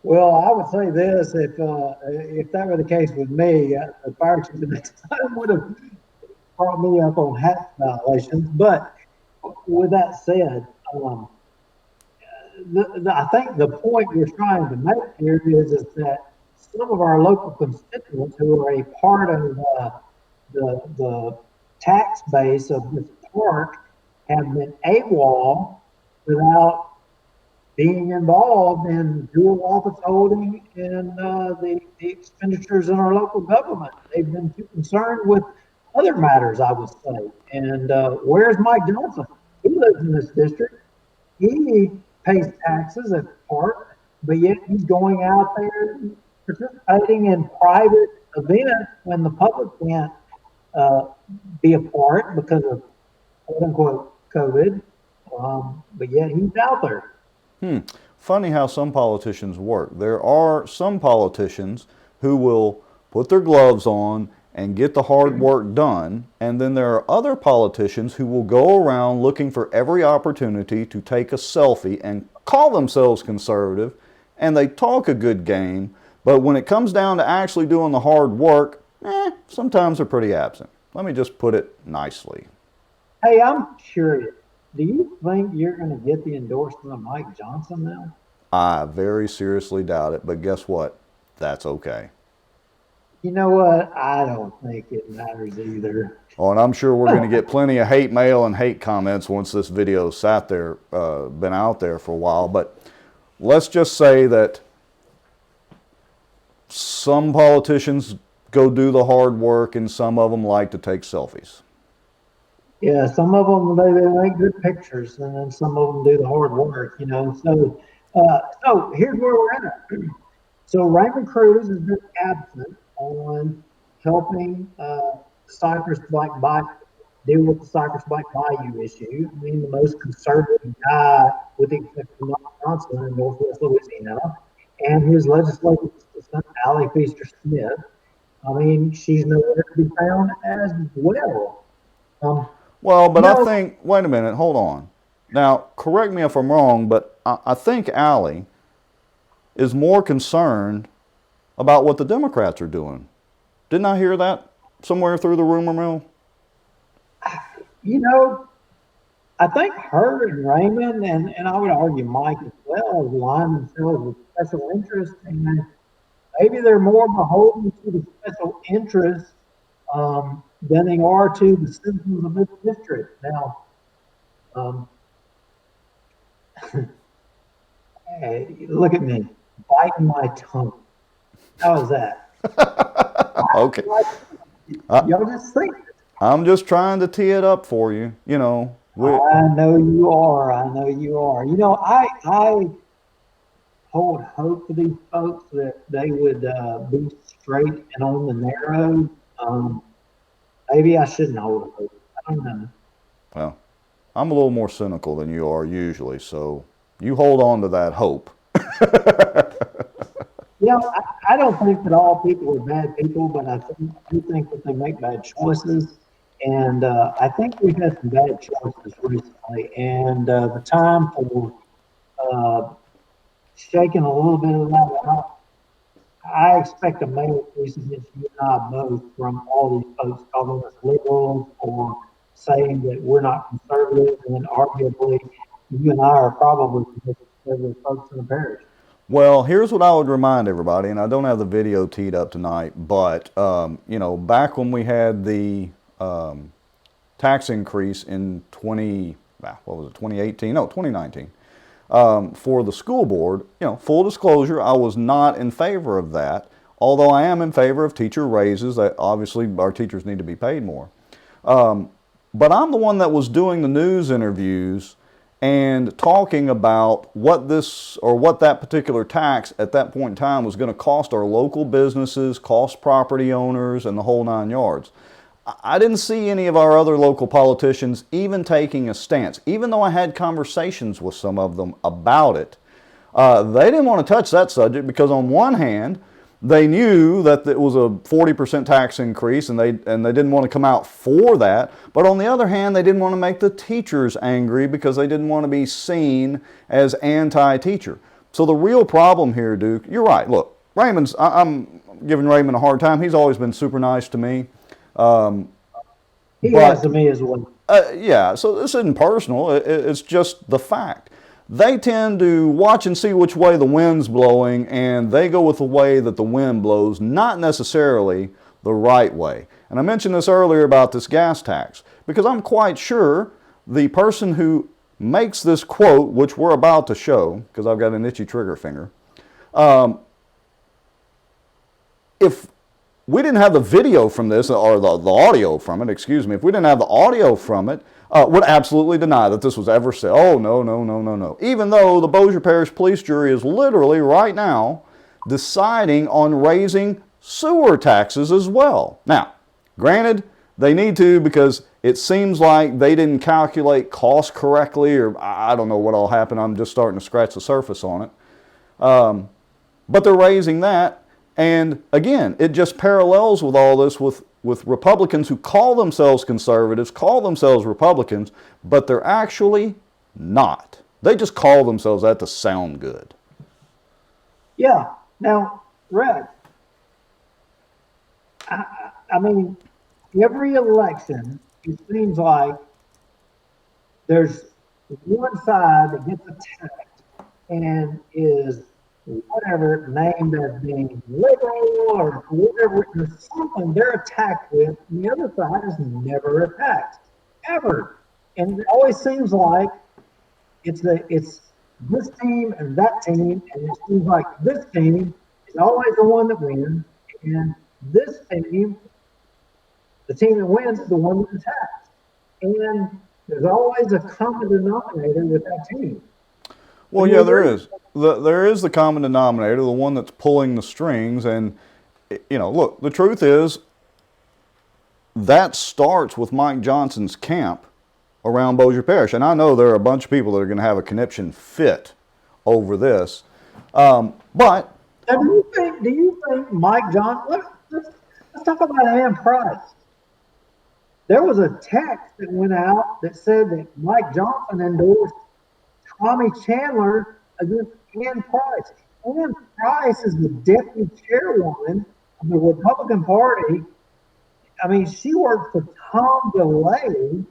Well, I would say this: if that were the case with me, the fire chief at that time would have brought me up on hat violations. But with that said, I think the point we're trying to make here is that some of our local constituents who are a part of the tax base of this park have been AWOL without being involved in dual office holding and the expenditures in our local government. They've been too concerned with other matters, I would say. And where's Mike Johnson? He lives in this district. He pays taxes at the park, but yet he's going out there participating in private events when the public can't be a part because of quote unquote COVID. But yet he's out there.
Funny how some politicians work. There are some politicians who will put their gloves on and get the hard work done, and then there are other politicians who will go around looking for every opportunity to take a selfie and call themselves conservative, and they talk a good game, but when it comes down to actually doing the hard work, sometimes they're pretty absent. Let me just put it nicely.
Hey, I'm curious. Do you think you're going to get the endorsement of Mike Johnson now?
I very seriously doubt it, but guess what? That's okay.
You know what? I don't think it matters either.
Oh, and I'm sure we're going to get plenty of hate mail and hate comments once this video sat there, been out there for a while. But let's just say that some politicians go do the hard work and some of them like to take selfies.
Yeah, some of them, they make good pictures, and then some of them do the hard work, you know. So here's where we're at. So Raymond Cruz has been absent on helping Cypress Black Bayou deal with the Cypress Black Bayou issue. I mean, the most conservative guy, with the exception of Mike Johnson in Northwest Louisiana, and his legislative assistant, Allie Feaster-Smith. I mean, she's nowhere to be found as well.
Well, but I think, wait a minute, hold on. Now, correct me if I'm wrong, but I think Allie is more concerned about what the Democrats are doing. Didn't I hear that somewhere through the rumor mill?
You know, I think her and Raymond, and I would argue Mike as well, align themselves with special interests, and maybe they're more beholden to the special interests than they are to the citizens of this district. Now, hey, look at me, biting my tongue. How is that?
Okay.
Y'all just think.
I'm just trying to tee it up for you, you know.
I know you are. I know you are. You know, I hold hope for these folks that they would be straight and on the narrow. maybe I shouldn't hold it. I don't know.
Well, I'm a little more cynical than you are usually, so you hold on to that hope.
I don't think that all people are bad people, but do think that they make bad choices. And I think we've had some bad choices recently. And the time for uh, shaking a little bit of that out, I expect a mail case against you and I both from all these folks calling us liberals or saying that we're not conservative. And then arguably, you and I are probably the most conservative folks in the parish.
Well, here's what I would remind everybody, and I don't have the video teed up tonight, but back when we had the tax increase in 2018? No, 2019. For the school board, full disclosure, I was not in favor of that, although I am in favor of teacher raises. That obviously our teachers need to be paid more. But I'm the one that was doing the news interviews and talking about what that particular tax at that point in time was going to cost our local businesses, cost property owners, and the whole 9 yards. I didn't see any of our other local politicians even taking a stance, even though I had conversations with some of them about it. They didn't want to touch that subject because on one hand, they knew that it was a 40% tax increase and they didn't want to come out for that. But on the other hand, they didn't want to make the teachers angry because they didn't want to be seen as anti-teacher. So the real problem here, Duke, you're right. Look, I'm giving Raymond a hard time. He's always been super nice to me.
He has to me as well.
Yeah, so this isn't personal. It's just the fact. They tend to watch and see which way the wind's blowing, and they go with the way that the wind blows, not necessarily the right way. And I mentioned this earlier about this gas tax, because I'm quite sure the person who makes this quote, which we're about to show, because I've got an itchy trigger finger, if we didn't have the video from this, or the audio from it, excuse me, if we didn't have the audio from it, would absolutely deny that this was ever said. Oh, no, no, no, no, no. Even though the Bossier Parish Police Jury is literally right now deciding on raising sewer taxes as well. Now, granted, they need to because it seems like they didn't calculate costs correctly, or I don't know what all happened. I'm just starting to scratch the surface on it. But they're raising that. And again, it just parallels with all this with Republicans who call themselves conservatives, call themselves Republicans, but they're actually not. They just call themselves that to sound good.
Yeah. Now, Rex, I mean, every election, it seems like there's one side that gets attacked and is whatever named as being liberal or whatever, there's something they're attacked with, and the other side is never attacked, ever. And it always seems like it's this team and that team, and it seems like this team is always the one that wins, and this team, the team that wins, is the one that attacks. And there's always a common denominator with that team.
Well, yeah, there is. There is the common denominator, the one that's pulling the strings. And, look, the truth is that starts with Mike Johnson's camp around Bossier Parish. And I know there are a bunch of people that are going to have a conniption fit over this. But
now, do you think Mike Johnson, let's talk about Ann Price. There was a text that went out that said that Mike Johnson endorsed Tommy Chandler against Ann Price. Ann Price is the deputy chairwoman of the Republican Party. I mean, she worked for Tom DeLay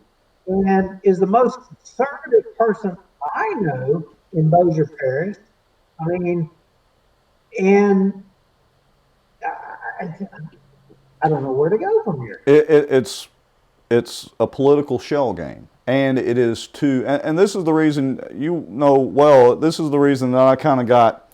and is the most conservative person I know in Bossier Parish. I mean, and I don't know where to go from here.
It's a political shell game. And it is and this is the reason, this is the reason that I kind of got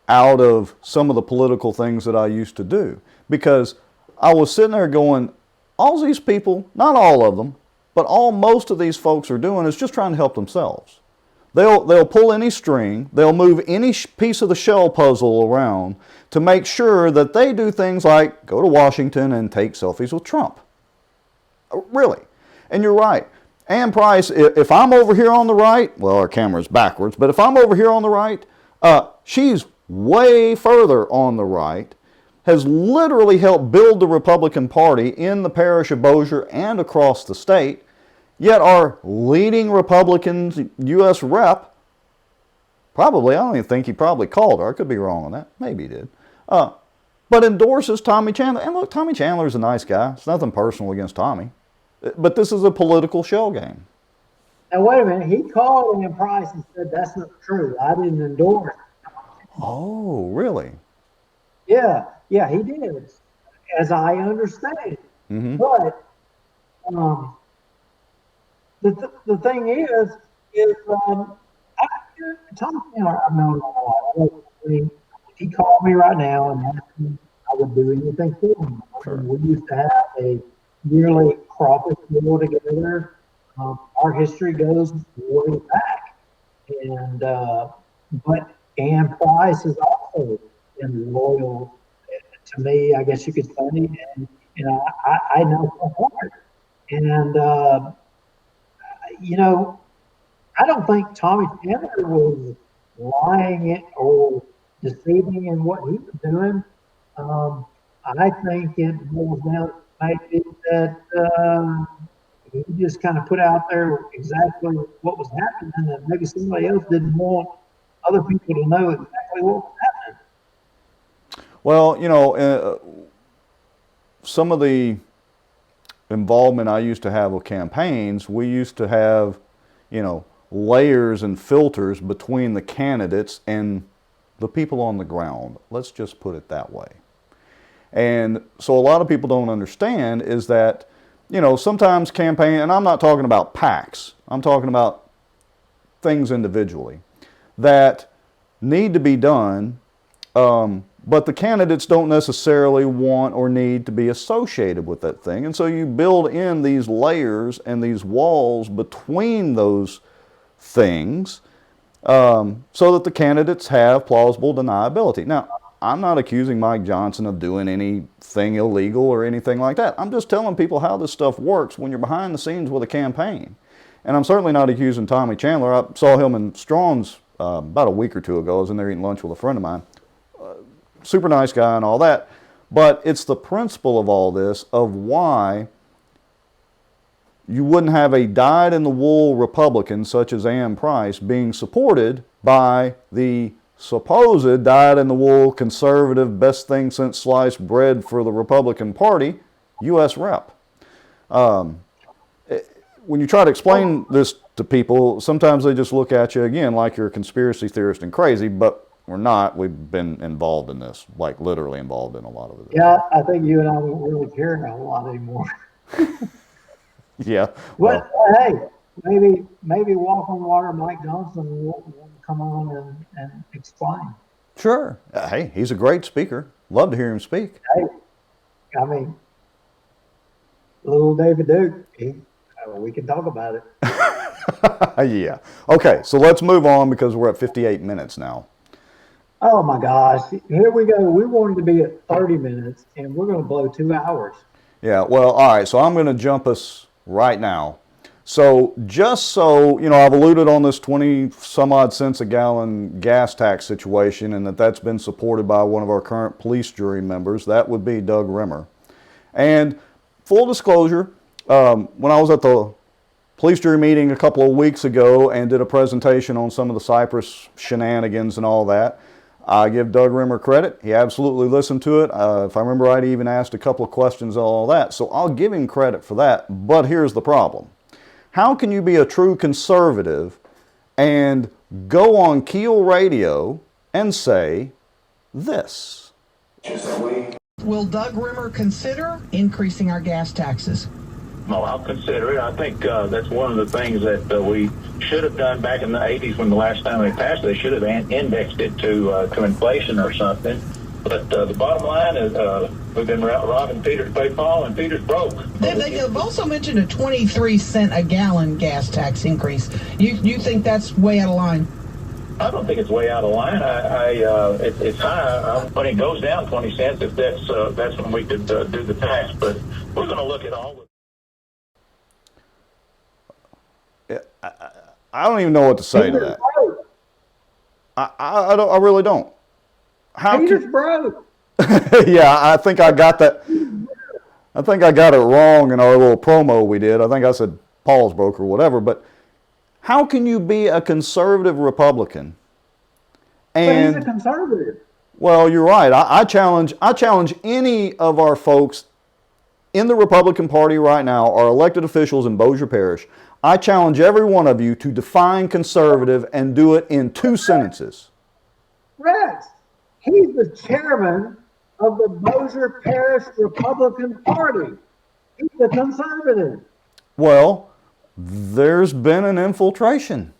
out of some of the political things that I used to do. Because I was sitting there going, all these people, not all of them, but most of these folks are doing is just trying to help themselves. They'll pull any string, they'll move any piece of the shell puzzle around to make sure that they do things like go to Washington and take selfies with Trump. Really. And you're right. Ann Price, if I'm over here on the right, well, our camera's backwards, but if I'm over here on the right, she's way further on the right, has literally helped build the Republican Party in the parish of Bossier and across the state, yet our leading Republican U.S. rep, probably, I don't even think he probably called her, I could be wrong on that, maybe he did, but endorses Tommy Chandler. And look, Tommy Chandler's a nice guy. It's nothing personal against Tommy. But this is a political shell game.
Now, wait a minute. He called Ann Price and said, that's not true. I didn't endorse.
Oh, really?
Yeah, he did, as I understand.
Mm-hmm.
But the thing is Tom Taylor, I've known him a lot. I mean, if he called me right now and asked me, I would do anything for him.
Sure.
We used to have a yearly crawfish meal together. Our history goes way back, and but Ann Price is also been loyal to me, I guess you could say, and I know her heart, and I don't think Tommy Chandler was lying or deceiving in what he was doing. I think it boils down to maybe that he just kind of put out there exactly what was happening, and maybe somebody else didn't want other people to know exactly what was happening.
Well, some of the involvement I used to have with campaigns, we used to have, layers and filters between the candidates and the people on the ground. Let's just put it that way. And so a lot of people don't understand is that, sometimes campaign, and I'm not talking about PACs, I'm talking about things individually that need to be done, but the candidates don't necessarily want or need to be associated with that thing. And so you build in these layers and these walls between those things so that the candidates have plausible deniability. Now, I'm not accusing Mike Johnson of doing anything illegal or anything like that. I'm just telling people how this stuff works when you're behind the scenes with a campaign. And I'm certainly not accusing Tommy Chandler. I saw him in Strong's about a week or two ago. I was in there eating lunch with a friend of mine. Super nice guy and all that. But it's the principle of all this of why you wouldn't have a dyed-in-the-wool Republican such as Ann Price being supported by the supposed dyed-in-the-wool conservative, best thing since sliced bread for the Republican Party, U.S. Rep. When you try to explain this to people, sometimes they just look at you, again, like you're a conspiracy theorist and crazy, but we're not. We've been involved in this, like literally involved in a lot of it.
Yeah, I think you and I don't really care a lot anymore.
Yeah.
Well, hey, maybe Walk on Water Mike Johnson will come on and explain.
Sure. Hey, he's a great speaker. Love to hear him speak.
Hey, I mean, little David Duke, we can talk about it.
Yeah. Okay, so let's move on because we're at 58 minutes now.
Oh my gosh, here we go. We wanted to be at 30 minutes and we're going to blow 2 hours.
Yeah, well, all right, so I'm going to jump us right now. So just so, I've alluded on this 20 some odd cents a gallon gas tax situation and that's been supported by one of our current police jury members. That would be Doug Rimmer. And full disclosure, when I was at the police jury meeting a couple of weeks ago and did a presentation on some of the Cypress shenanigans and all that, I give Doug Rimmer credit. He absolutely listened to it. If I remember right, he even asked a couple of questions and all that. So I'll give him credit for that. But here's the problem. How can you be a true conservative and go on Keel Radio and say this?
Will Doug Rimmer consider increasing our gas taxes?
No, I'll consider it. I think that's one of the things that we should have done back in the 80s when the last time they passed it. They should have indexed it to inflation or something. But the bottom line is we've been robbing Peter to pay Paul, and Peter's broke.
They have also mentioned a 23-cent a gallon gas tax increase. You think that's way out of line?
I don't think it's way out of line. It's high. When it goes down 20 cents, if that's when we could do the tax. But we're going to look at all of
I don't even know what to say to that.
Broke.
I really don't. How
Peter's
can,
broke.
yeah, I think I got that. I think I got it wrong in our little promo we did. I think I said Paul's broke or whatever. But how can you be a conservative Republican?
But he's a
And
conservative.
well, you're right. I challenge any of our folks in the Republican Party right now, our elected officials in Bossier Parish. I challenge every one of you to define conservative and do it in 2 sentences.
Rex, he's the chairman of the Bossier Parish Republican Party. He's a conservative.
Well, there's been an infiltration.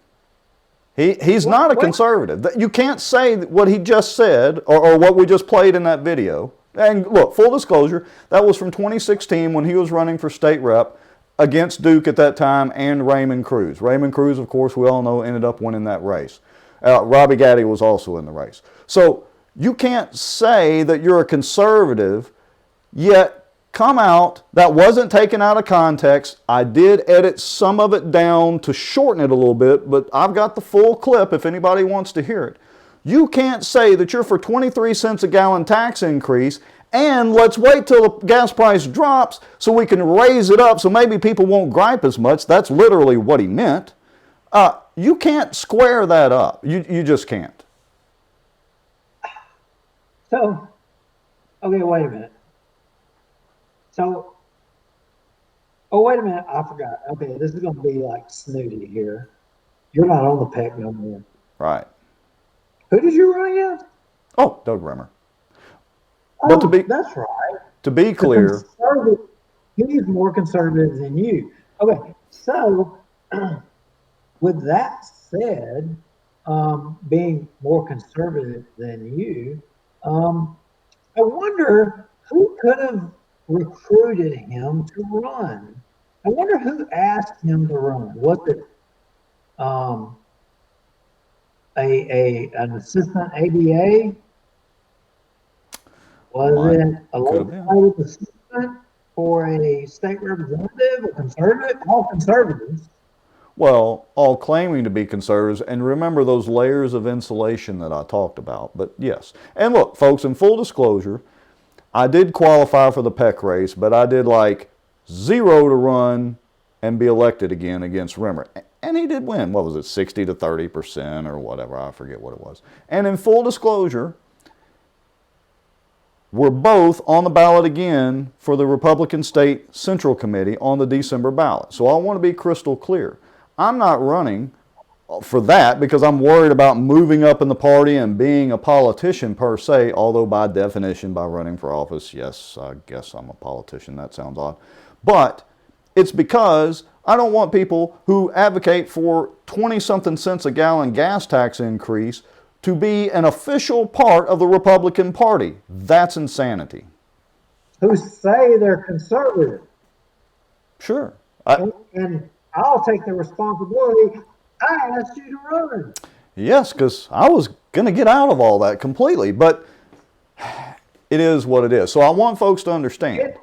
He's not a conservative. You can't say what he just said or what we just played in that video. And look, full disclosure, that was from 2016 when he was running for state rep against Duke at that time and Raymond Cruz. Raymond Cruz, of course, we all know, ended up winning that race. Robbie Gaddy was also in the race. So you can't say that you're a conservative, yet come out. That wasn't taken out of context. I did edit some of it down to shorten it a little bit, but I've got the full clip if anybody wants to hear it. You can't say that you're for 23 cents a gallon tax increase and let's wait till the gas price drops so we can raise it up so maybe people won't gripe as much. That's literally what he meant. You can't square that up. You just can't.
So, okay, wait a minute. So, oh, wait a minute, I forgot. Okay, this is going to be like snooty here. You're not on the PEC no more.
Right.
Who did you run against?
Oh, Doug Rimmer.
Oh,
But
that's right.
to be clear,
he's more conservative than you. Okay, so with that said, being more conservative than you, I wonder who could have recruited him to run. I wonder who asked him to run. Was it an assistant ADA? Was it a legislative assistant for a state representative, a conservative? All conservatives.
well, all claiming to be conservatives, and remember those layers of insulation that I talked about. But yes, and look, folks, in full disclosure, I did qualify for the PEC race, but I did like 0 to run and be elected again against Rimmer. And he did win. What was it, 60 to 30% or whatever? I forget what it was. And in full disclosure, we're both on the ballot again for the Republican State Central Committee on the December ballot. So I want to be crystal clear. I'm not running for that because I'm worried about moving up in the party and being a politician per se, although by definition, by running for office, yes, I guess I'm a politician. That sounds odd. But it's because I don't want people who advocate for 20-something cents a gallon gas tax increase to be an official part of the Republican Party. That's insanity.
Who say they're conservative.
Sure.
And I'll take the responsibility. I asked you to run.
Yes, because I was going to get out of all that completely, but it is what it is. So I want folks to understand.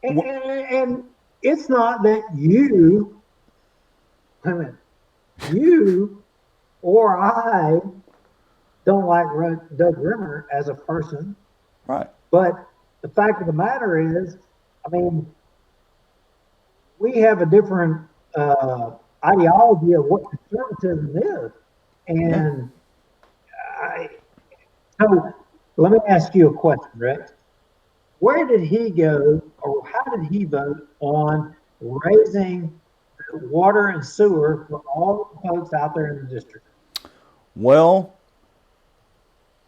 And it's not that you or I don't like Doug Rimmer as a person.
Right.
But the fact of the matter is, I mean, we have a different ideology of what conservatism is. And so let me ask you a question, Rex. Where did he go, or how did he vote on raising water and sewer for all the folks out there in the district?
Well,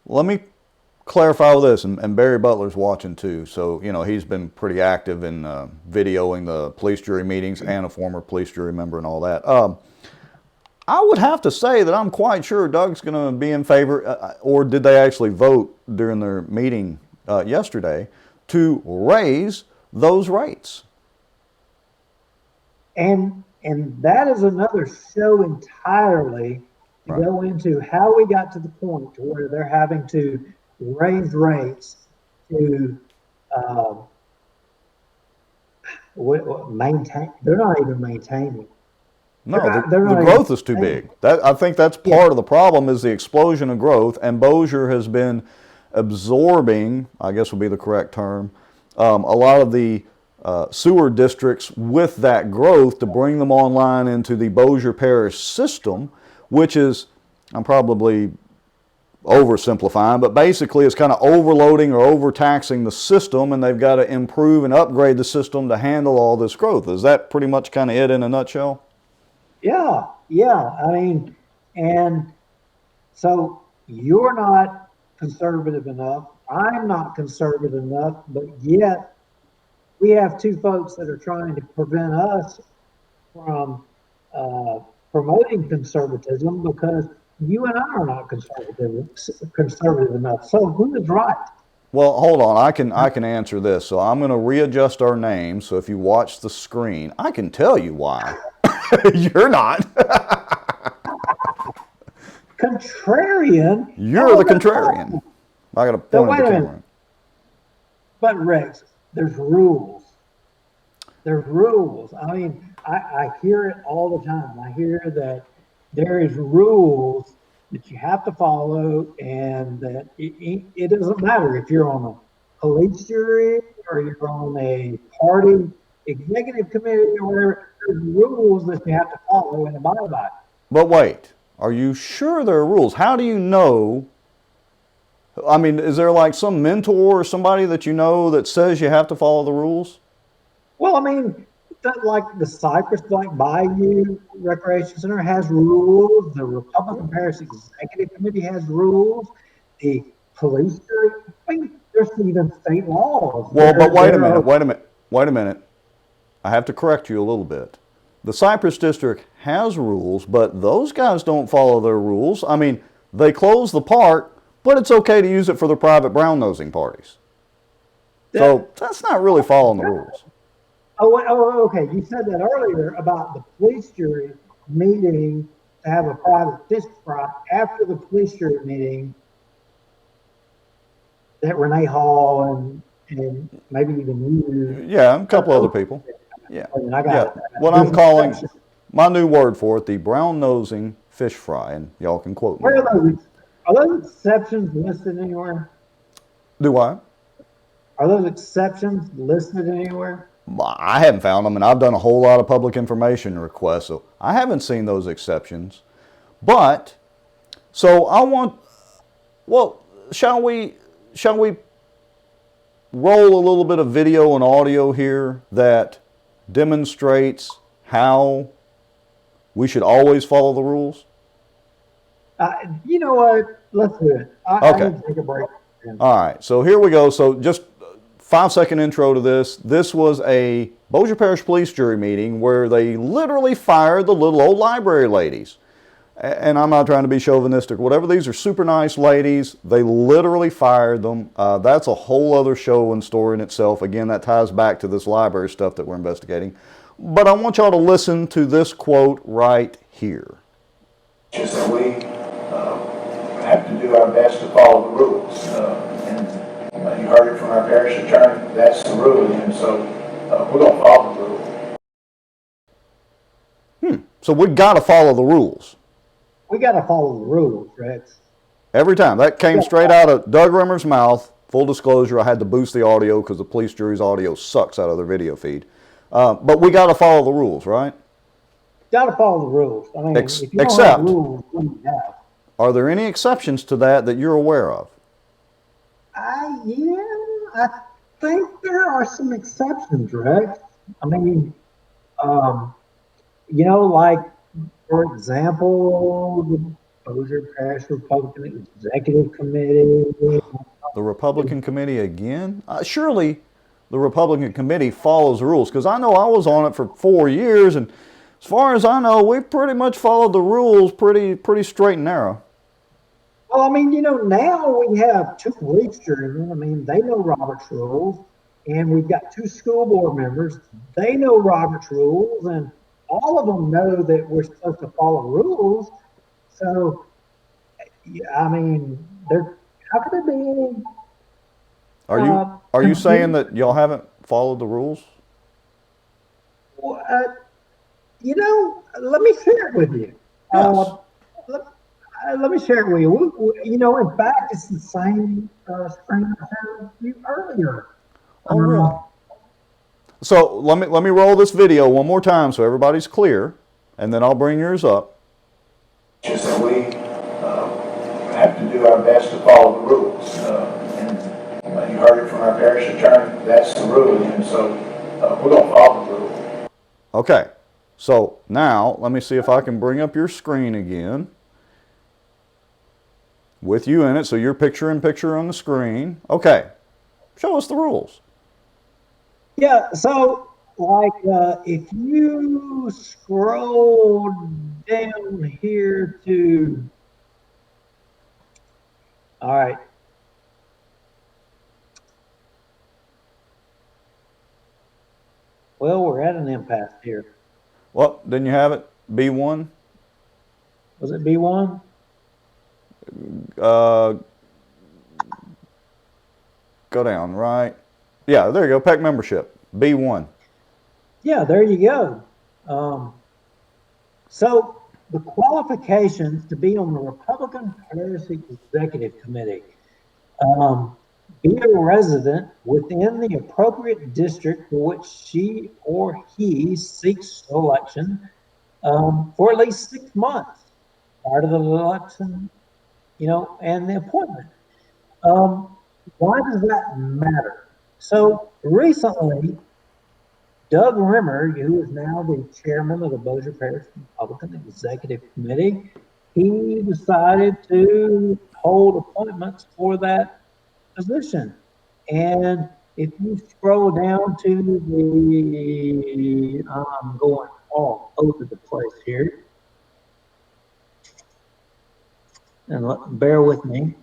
let me clarify with this, and Barry Butler's watching too, so you know he's been pretty active in videoing the police jury meetings and a former police jury member and all that. I would have to say that I'm quite sure Doug's going to be in favor, or did they actually vote during their meeting yesterday to raise those rates?
And that is another show entirely to go into how we got to the point to where they're having to raise rates to maintain. They're not even maintaining.
No,
they're
the
not
growth is too
even-
big. I think that's part of the problem is the explosion of growth, and Bossier has been absorbing, I guess would be the correct term, a lot of the sewer districts with that growth to bring them online into the Bossier Parish system, which is, I'm probably oversimplifying, but basically it's kind of overloading or overtaxing the system, and they've got to improve and upgrade the system to handle all this growth. Is that pretty much kind of it in a nutshell?
Yeah, yeah. I mean, and so you're not conservative enough. I'm not conservative enough, but yet we have two folks that are trying to prevent us from promoting conservatism because you and I are not conservative enough. So who is right?
Well, hold on. I can answer this. So I'm going to readjust our names. So if you watch the screen, I can tell you why. You're not.
Contrarian.
You're the contrarian. I got to point at the camera.
But Rex, there's rules. There's rules. I mean, I hear it all the time. I hear that there is rules that you have to follow, and that it doesn't matter if you're on a police jury or you're on a party executive committee or whatever. There's rules that you have to follow and abide by.
But wait, are you sure there are rules? How do you know? I mean, is there like some mentor or somebody that you know that says you have to follow the rules?
Well, I mean, like the Cypress Bayou Recreation Center has rules. The Republican Parish Executive Committee has rules. The police jury, I mean, there's even state laws.
Well, but wait a minute. I have to correct you a little bit. The Cypress District has rules, but those guys don't follow their rules. I mean, they close the park, but it's okay to use it for their private brown-nosing parties. So that's not really following the rules.
Oh, okay. You said that earlier about the police jury meeting to have a private fish fry after the police jury meeting that Renee Hall and maybe even you.
Yeah, a couple other people. Yeah.
I got it.
What I'm calling my new word for it, the brown-nosing fish fry, and y'all can quote me.
Where are those exceptions listed anywhere?
Do I?
Are those exceptions listed anywhere?
I haven't found them, and I've done a whole lot of public information requests, so I haven't seen those exceptions. But, so I want, well, shall we roll a little bit of video and audio here that demonstrates how we should always follow the rules?
You know what? Let's do it. I need to take a break.
All right, so here we go. So just 5-second intro to this. This was a Bossier Parish Police jury meeting where they literally fired the little old library ladies. And I'm not trying to be chauvinistic, whatever. These are super nice ladies. They literally fired them. That's a whole other show and story in itself. Again, that ties back to this library stuff that we're investigating. But I want y'all to listen to this quote right here.
So we have to do our best to follow the rules. You heard it from our parish attorney. That's the rule, and so we're going to follow the rule.
So we've got to follow the rules.
We got to follow the rules, Rex.
Every time. That came straight out of Doug Rimmer's mouth. Full disclosure, I had to boost the audio because the police jury's audio sucks out of their video feed. But we got to follow the rules, right?
Got to follow the rules. I mean, if you don't
except,
have rules, what do you have?
Are there any exceptions to that you're aware of?
Yeah, I think there are some exceptions, Rex. I mean, like, for example, the Bossier Parish Republican Executive Committee.
The Republican Committee again? Surely the Republican Committee follows the rules, because I know I was on it for 4 years, and as far as I know, we pretty much followed the rules pretty straight and narrow.
Well, I mean, now we have 2 police jurymen. I mean, they know Robert's rules, and we've got 2 school board members. They know Robert's rules, and all of them know that we're supposed to follow rules. So, I mean, how could there be any?
Are you saying that y'all haven't followed the rules?
let me share it with you.
Yes.
Let, let me share it with you. In fact, it's the same screen I showed you earlier.
Oh, really? So let me roll this video one more time so everybody's clear, and then I'll bring yours up.
So we have to do our best to follow the rules. And you heard it from our parish attorney. That's the rule, and so we're going to follow the rule.
Okay. So now let me see if I can bring up your screen again with you in it. So you're picture in picture on the screen. Okay. Show us the rules.
Yeah, so like if you scroll down here to, all right. Well, we're at an impasse here.
Well, didn't you have it? B1?
Was it B1?
Go down, right? Yeah, there you go. PEC membership, B1.
Yeah, there you go. So the qualifications to be on the Republican Parish Executive Committee. Be a resident within the appropriate district for which she or he seeks election for at least 6 months prior to the election, and the appointment. Why does that matter? So recently, Doug Rimmer, who is now the chairman of the Bossier Parish Republican Executive Committee, he decided to hold appointments for that position. And if you scroll down to I'm going all over the place here, and bear with me.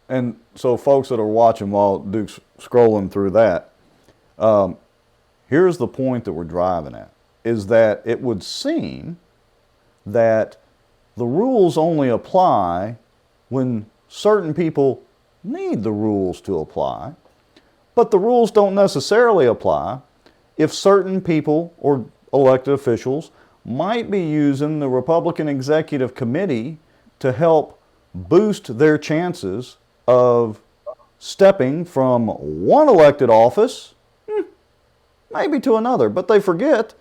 And so folks that are watching while Duke's scrolling through that, here's the point that we're driving at, is that it would seem that the rules only apply when certain people need the rules to apply, but the rules don't necessarily apply if certain people or elected officials might be using the Republican Executive Committee to help boost their chances of stepping from one elected office maybe to another. But they forget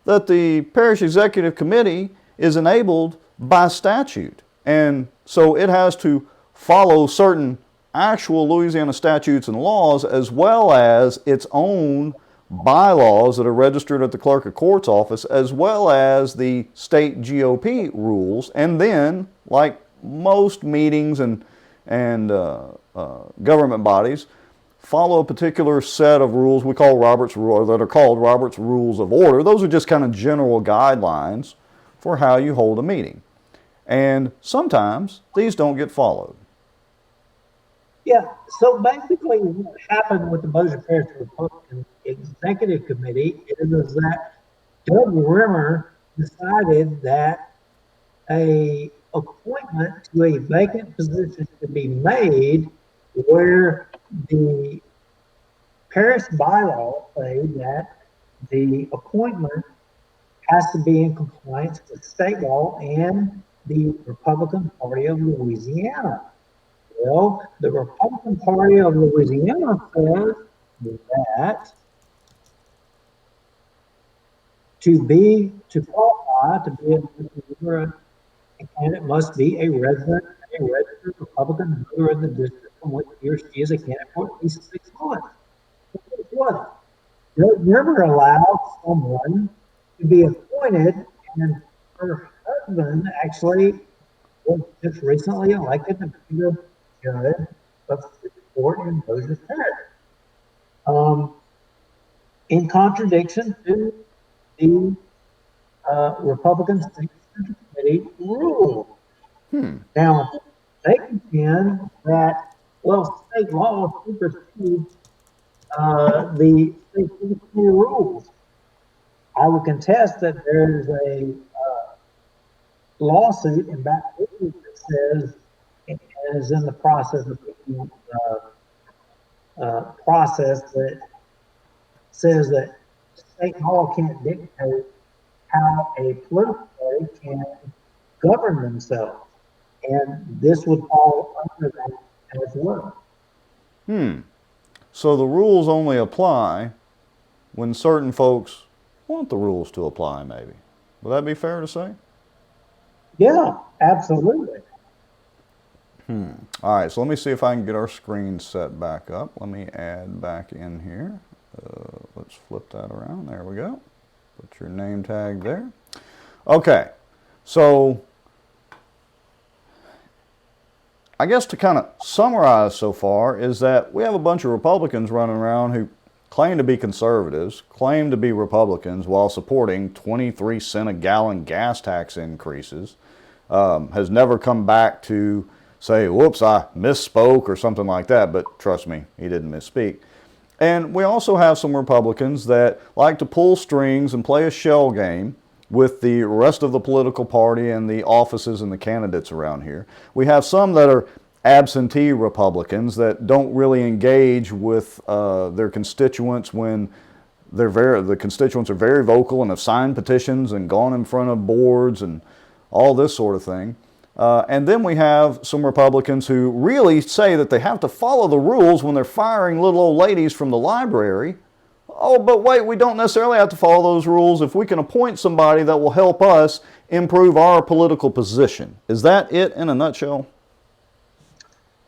that the Parish Executive Committee is enabled by statute. And so it has to follow certain actual Louisiana statutes and laws, as well as its own bylaws that are registered at the Clerk of Court's office, as well as the state GOP rules. And then, like most meetings and government bodies, follow a particular set of rules we call Robert's Rules, that are called Robert's Rules of Order. Those are just kind of general guidelines for how you hold a meeting. And sometimes these don't get followed.
Yeah, so basically what happened with the Bossier Parish Republican Executive Committee is that Doug Rimmer decided that a appointment to a vacant position to be made where the parish bylaw say that the appointment has to be in compliance with state law and the Republican Party of Louisiana. Well, the Republican Party of Louisiana says that to qualify to be a candidate must be a registered Republican voter in the district from which he or she is a candidate for at least 6 months. So guess what? Doug Rimmer allowed someone to be appointed, and her husband actually was just recently elected to be the judge of the court in Bossier Parish. In contradiction to the Republican State Central Committee rule. Now, they contend that, well, state law supersedes the state Central Committee rules. I would contest that there is a lawsuit in Baton Rouge that says, and is in the process of process that says that state law can't dictate how a political party can govern themselves. And this would fall under that as well.
So the rules only apply when certain folks want the rules to apply, maybe. Would that be fair to say?
Yeah, absolutely.
All right, so let me see if I can get our screen set back up. Let me add back in here. Let's flip that around. There we go. Put your name tag there. Okay, so I guess to kind of summarize so far is that we have a bunch of Republicans running around who claim to be conservatives, claim to be Republicans while supporting 23 cent a gallon gas tax increases, has never come back to say, whoops, I misspoke or something like that, but trust me, he didn't misspeak. And we also have some Republicans that like to pull strings and play a shell game with the rest of the political party and the offices and the candidates around here. We have some that are absentee Republicans that don't really engage with their constituents when the constituents are very vocal and have signed petitions and gone in front of boards and all this sort of thing. And then we have some Republicans who really say that they have to follow the rules when they're firing little old ladies from the library. Oh, but wait, we don't necessarily have to follow those rules if we can appoint somebody that will help us improve our political position. Is that it in a nutshell?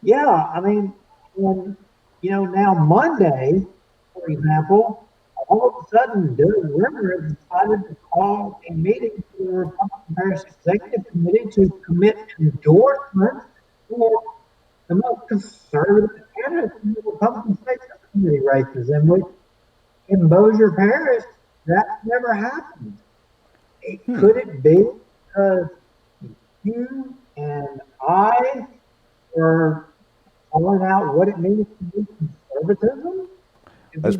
Yeah, I mean, when, now Monday, for example, all of a sudden, Doug River has decided to call a meeting for the Republican Parish Executive Committee to commit endorsement for the most conservative candidates in the Republican State Committee races, and which in Bossier Parish, that's never happened. Could it be because you and I are calling out what it means to be conservatism?
It's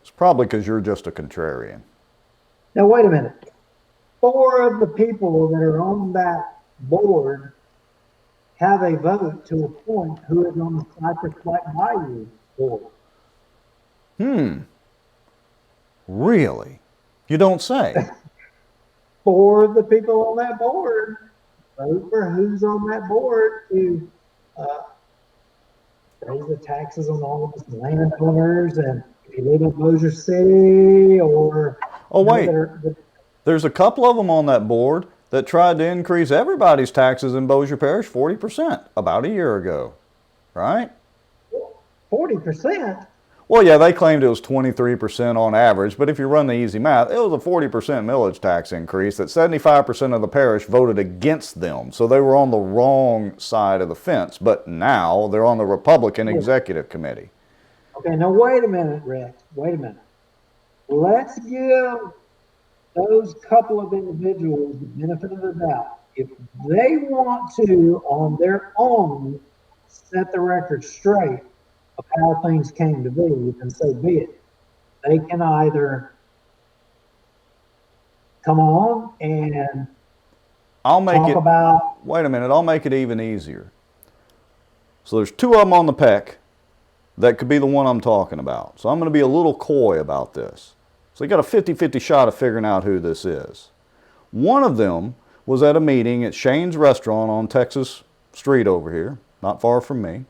probably because you're just a contrarian.
Now, wait a minute. 4 of the people that are on that board have a vote to appoint who is on the Cypress Black Bayou board.
Really? You don't say.
4 of the people on that board vote for who's on that board to raise the taxes on all of the landowners, and if you live in Bossier City or...
Oh, wait. There's a couple of them on that board that tried to increase everybody's taxes in Bossier Parish 40% about a year ago, right?
40%?
Well, yeah, they claimed it was 23% on average, but if you run the easy math, it was a 40% millage tax increase that 75% of the parish voted against them. So they were on the wrong side of the fence, but now they're on the Republican Executive Committee.
Okay, now wait a minute, Rex. Wait a minute. Let's give those couple of individuals the benefit of the doubt. If they want to, on their own, set the record straight of how things came to be, then so be it. They can either come on and
wait a minute, I'll make it even easier. So there's 2 of them on the PEC that could be the one I'm talking about. So I'm going to be a little coy about this. So you got a 50-50 shot of figuring out who this is. One of them was at a meeting at Shane's Restaurant on Texas Street over here, not far from me,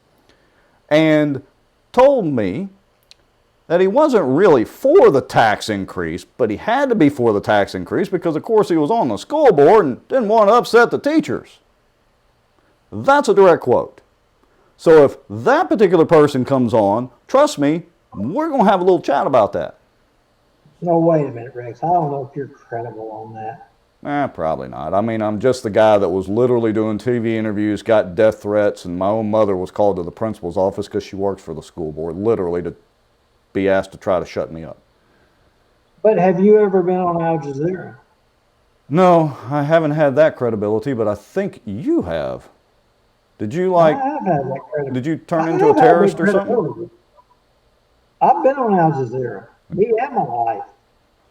and told me that he wasn't really for the tax increase, but he had to be for the tax increase because, of course, he was on the school board and didn't want to upset the teachers. That's a direct quote. So if that particular person comes on, trust me, we're going to have a little chat about that.
No, wait a minute, Rex. I don't know if you're credible on that.
Probably not. I mean, I'm just the guy that was literally doing TV interviews, got death threats, and my own mother was called to the principal's office because she works for the school board, literally to be asked to try to shut me up.
But have you ever been on Al Jazeera?
No, I haven't had that credibility, but I think you have. Did you
I have had that credibility.
Did you turn into a terrorist or something?
I've been on Al Jazeera, me and my wife.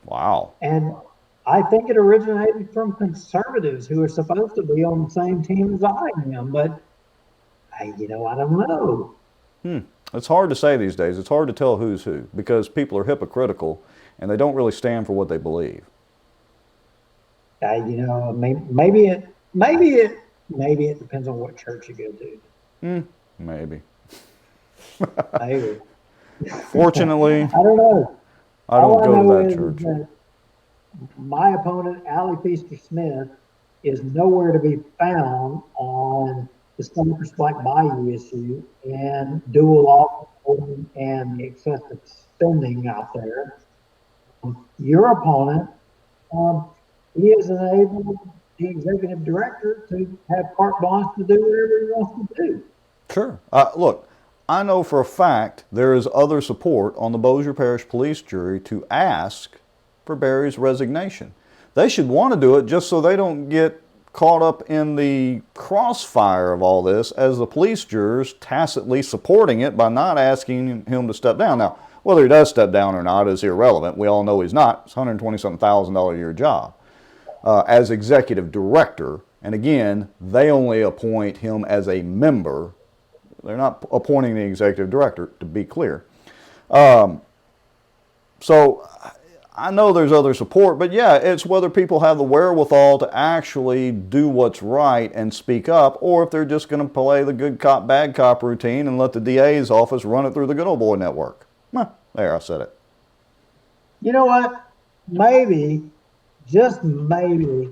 Wow.
And I think it originated from conservatives who are supposed to be on the same team as I am, but I don't know.
It's hard to say these days. It's hard to tell who's who because people are hypocritical and they don't really stand for what they believe.
Maybe it depends on what church you go to.
Maybe.
Maybe.
Fortunately,
I don't know.
I don't
All
go
know
to that
is
church.
that my opponent, Allie Feaster Smith, is nowhere to be found on the Cypress Black Bayou issue and dual office holding and the excessive spending out there. Your opponent, he has enabled the executive director to have carte blanche to do whatever he wants to do.
Sure. Look, I know for a fact there is other support on the Bossier Parish Police jury to ask for Barry's resignation. They should want to do it just so they don't get caught up in the crossfire of all this as the police jurors tacitly supporting it by not asking him to step down. Now, whether he does step down or not is irrelevant. We all know he's not. It's a $120-something a year job. As executive director, and again, they only appoint him as a member. They're not appointing the executive director, to be clear. So I know there's other support, but yeah, it's whether people have the wherewithal to actually do what's right and speak up, or if they're just going to play the good cop, bad cop routine and let the DA's office run it through the good old boy network. There, I said it.
You know what? Maybe, just maybe,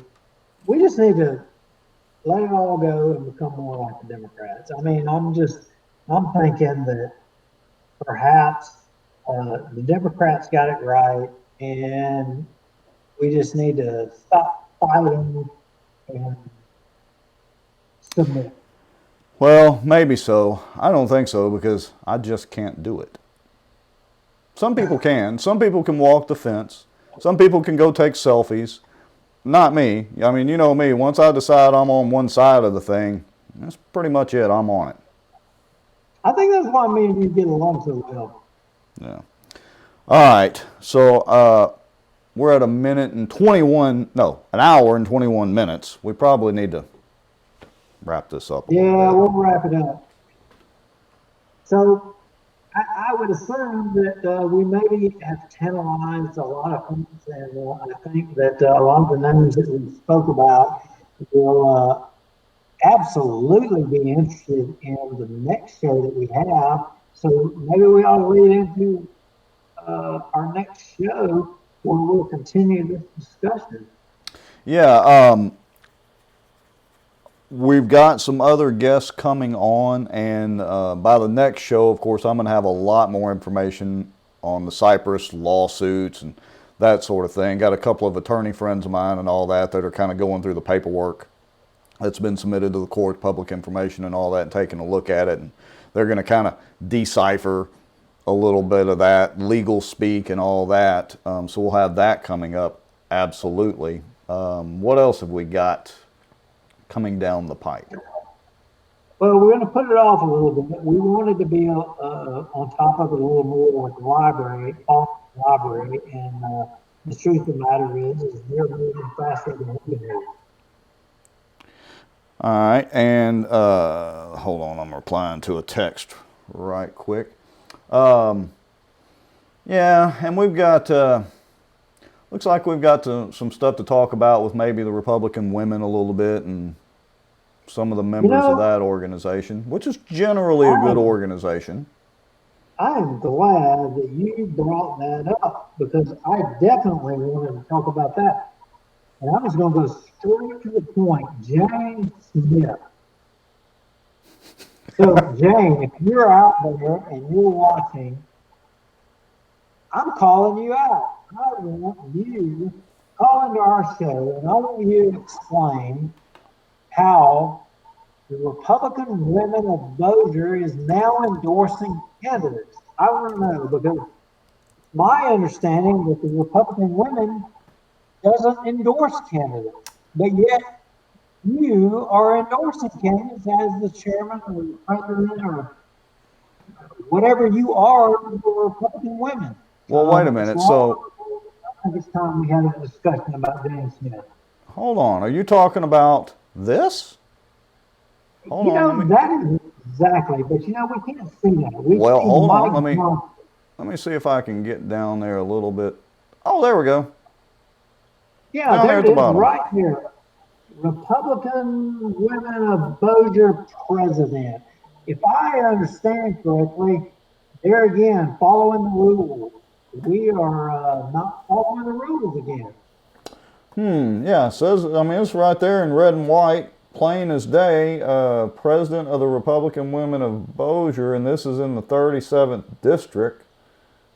we just need to let it all go and become more like the Democrats. I mean, I'm thinking that perhaps the Democrats got it right, and we just need to stop fighting and submit.
Well, maybe so. I don't think so because I just can't do it. Some people can. Some people can walk the fence. Some people can go take selfies. Not me. I mean, you know me. Once I decide I'm on one side of the thing, that's pretty much it. I'm on it.
I think that's why me and you get along so well.
Yeah. All right. So we're at an hour and 21 minutes. We probably need to wrap this up.
Yeah, we'll wrap it up. So I would assume that we maybe have tantalized a lot of things, and I think that a lot of the names that we spoke about will absolutely be interested in the next show that we have. So maybe we ought to lead into our next show where we'll continue this discussion.
Yeah. We've got some other guests coming on, and by the next show, of course, I'm going to have a lot more information on the Cypress lawsuits and that sort of thing. Got a couple of attorney friends of mine and all that are kind of going through the paperwork that's been submitted to the court, public information and all that, and taking a look at it. And they're going to kind of decipher a little bit of that, legal speak and all that. So we'll have that coming up, absolutely. What else have we got coming down the pipe?
Well, we're going to put it off a little bit. We wanted to be on top of it a little more with the library, and the truth of the matter is they're moving faster than we can move.
All right, and hold on, I'm replying to a text right quick. Yeah, and we've got, looks like we've got some stuff to talk about with maybe the Republican women a little bit and some of the members of that organization, which is generally a good organization.
I am glad that you brought that up because I definitely wanted to talk about that. And I'm just going to go straight to the point. Jane Smith. So, Jane, if you're out there and you're watching, I'm calling you out. I want you to call into our show and I want you to explain how the Republican women of Bossier is now endorsing candidates. I want to know because my understanding that the Republican women doesn't endorse candidates, but yet you are endorsing candidates as the chairman or the president or whatever you are for the Republican women.
Well, wait a minute. So
I think it's time we had a discussion about Jane Smith.
Hold on. Are you talking about this? Hold on.
That is exactly. But you know, we can't see that. We
Well,
see
hold on.
Mike Johnson.
Let me see if I can get down there a little bit. Oh, there we go.
Yeah,
Down there
there
at
it
the
is,
bottom.
right here. Republican Women of Bossier president. If I understand correctly, there again, following the rules. We are not following the rules again.
Yeah, it says, I mean, it's right there in red and white, plain as day, president of the Republican Women of Bossier, and this is in the 37th district.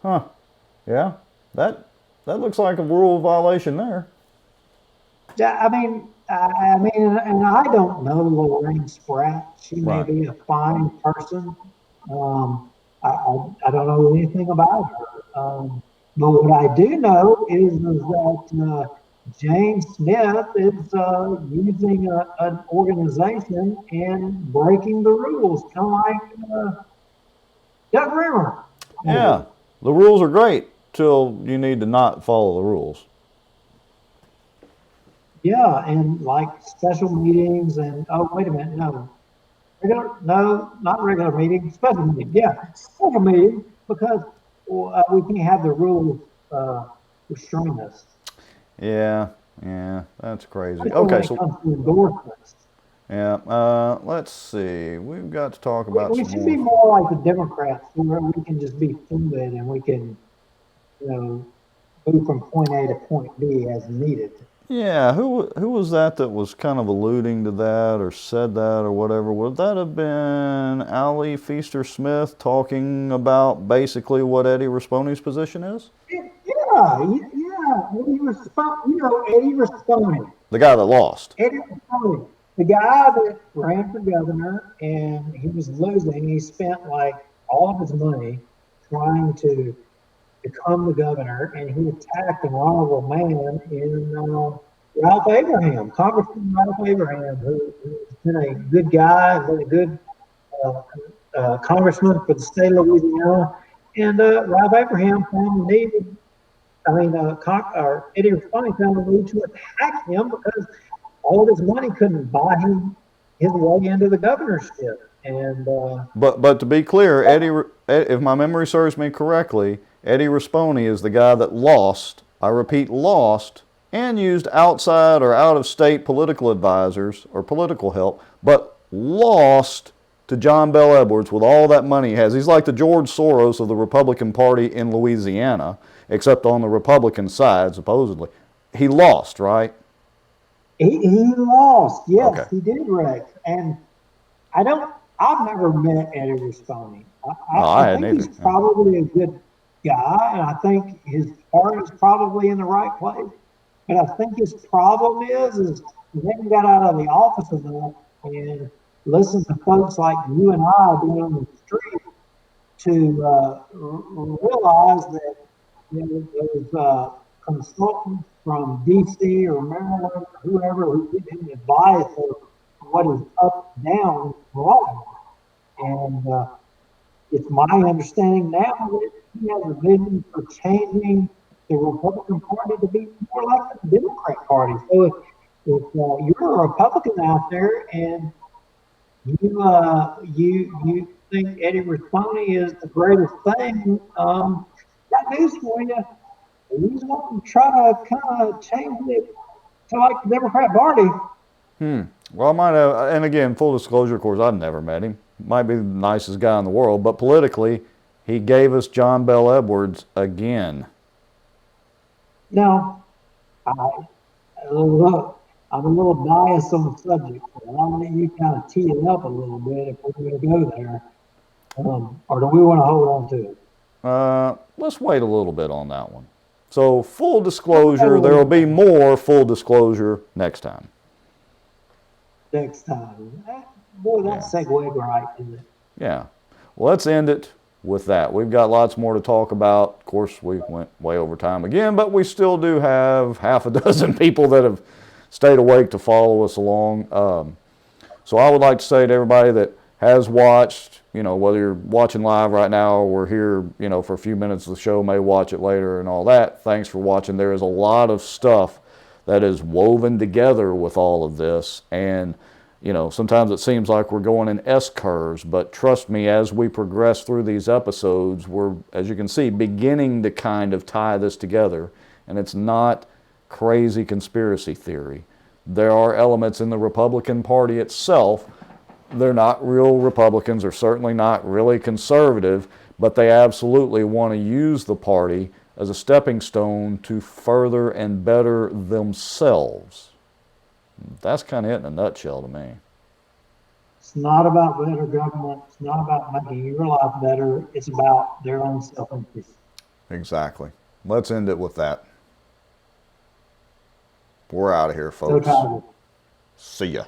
Huh. Yeah, that looks like a rule violation there.
Yeah, and I don't know Lorraine Spratt. She may
Right.
be a fine person. I don't know anything about her. But what I do know is that Jane Smith is using an organization and breaking the rules, kind of like Doug Rimmer.
Yeah, the rules are great till you need to not follow the rules.
Yeah, and like special meetings and oh wait a minute, no, not regular meeting, special meeting. Yeah, special meeting because we can't have the rules restrain us.
Yeah, that's crazy.
Especially
Okay,
when it
so
comes to endorsements.
yeah, let's see. We've got to talk about
We
some
should be
more.
more like the Democrats, where we can just be fluid and we can, move from point A to point B as needed.
Yeah, who was that was kind of alluding to that or said that or whatever? Would that have been Allie Feaster Smith talking about basically what Eddie Raspone's position is?
Yeah. Eddie Rasconi.
The guy that lost.
Eddie Rasconi, the guy that ran for governor and he was losing. He spent like all of his money trying to become the governor, and he attacked an honorable man in Ralph Abraham, Congressman Ralph Abraham, who's been a good guy, been a good congressman for the state of Louisiana. And Ralph Abraham found the need, Eddie Rasconi found the need to attack him because all of his money couldn't buy him his way into the governorship. And
But to be clear, if my memory serves me correctly, Eddie Raspone is the guy that lost, I repeat, lost, and used outside or out-of-state political advisors or political help, but lost to John Bel Edwards with all that money he has. He's like the George Soros of the Republican Party in Louisiana, except on the Republican side, supposedly. He lost, right?
he lost. Yes,
Okay.
he did, Rex. And I've never met Eddie Rasconi.
No,
I
hadn't
think he's
either.
probably a good guy, and I think his heart is probably in the right place. But I think his problem is he hasn't got out of the office enough and listened to folks like you and I being on the street to realize that those consultants from D.C. or Maryland or whoever who give him advice of what is up, down, wrong. And it's my understanding now that he has a vision for changing the Republican Party to be more like the Democrat Party. So if you're a Republican out there and you think Eddie Rasconi is the greatest thing, got news for you. He's wanting to try to kind of change it to like the Democrat Party.
Well, I might have, and again, full disclosure, of course, I've never met him. Might be the nicest guy in the world, but politically, he gave us John Bel Edwards again.
Now, look, I'm a little biased on the subject, so I'll let you kind of tee it up a little bit if we're going to go there. Or do we want to hold on to it?
Let's wait a little bit on that one. So, full disclosure, there will be more full disclosure next time.
Next time. Boy, that segued right, didn't it?
Yeah. Well, let's end it with that. We've got lots more to talk about. Of course, we went way over time again, but we still do have half a dozen people that have stayed awake to follow us along. So I would like to say to everybody that has watched, whether you're watching live right now or we're here, for a few minutes of the show, may watch it later and all that, thanks for watching. There is a lot of stuff that is woven together with all of this, and You know, sometimes it seems like we're going in S curves, but trust me, as we progress through these episodes, we're, as you can see, beginning to kind of tie this together. And it's not crazy conspiracy theory. There are elements in the Republican Party itself. They're not real Republicans, or certainly not really conservative, but they absolutely want to use the party as a stepping stone to further and better themselves. That's kind of it in a nutshell to me.
It's not about better government. It's not about making your life better. It's about their own self-interest.
Exactly. Let's end it with that. We're out of here,
So
folks.
tired.
See ya.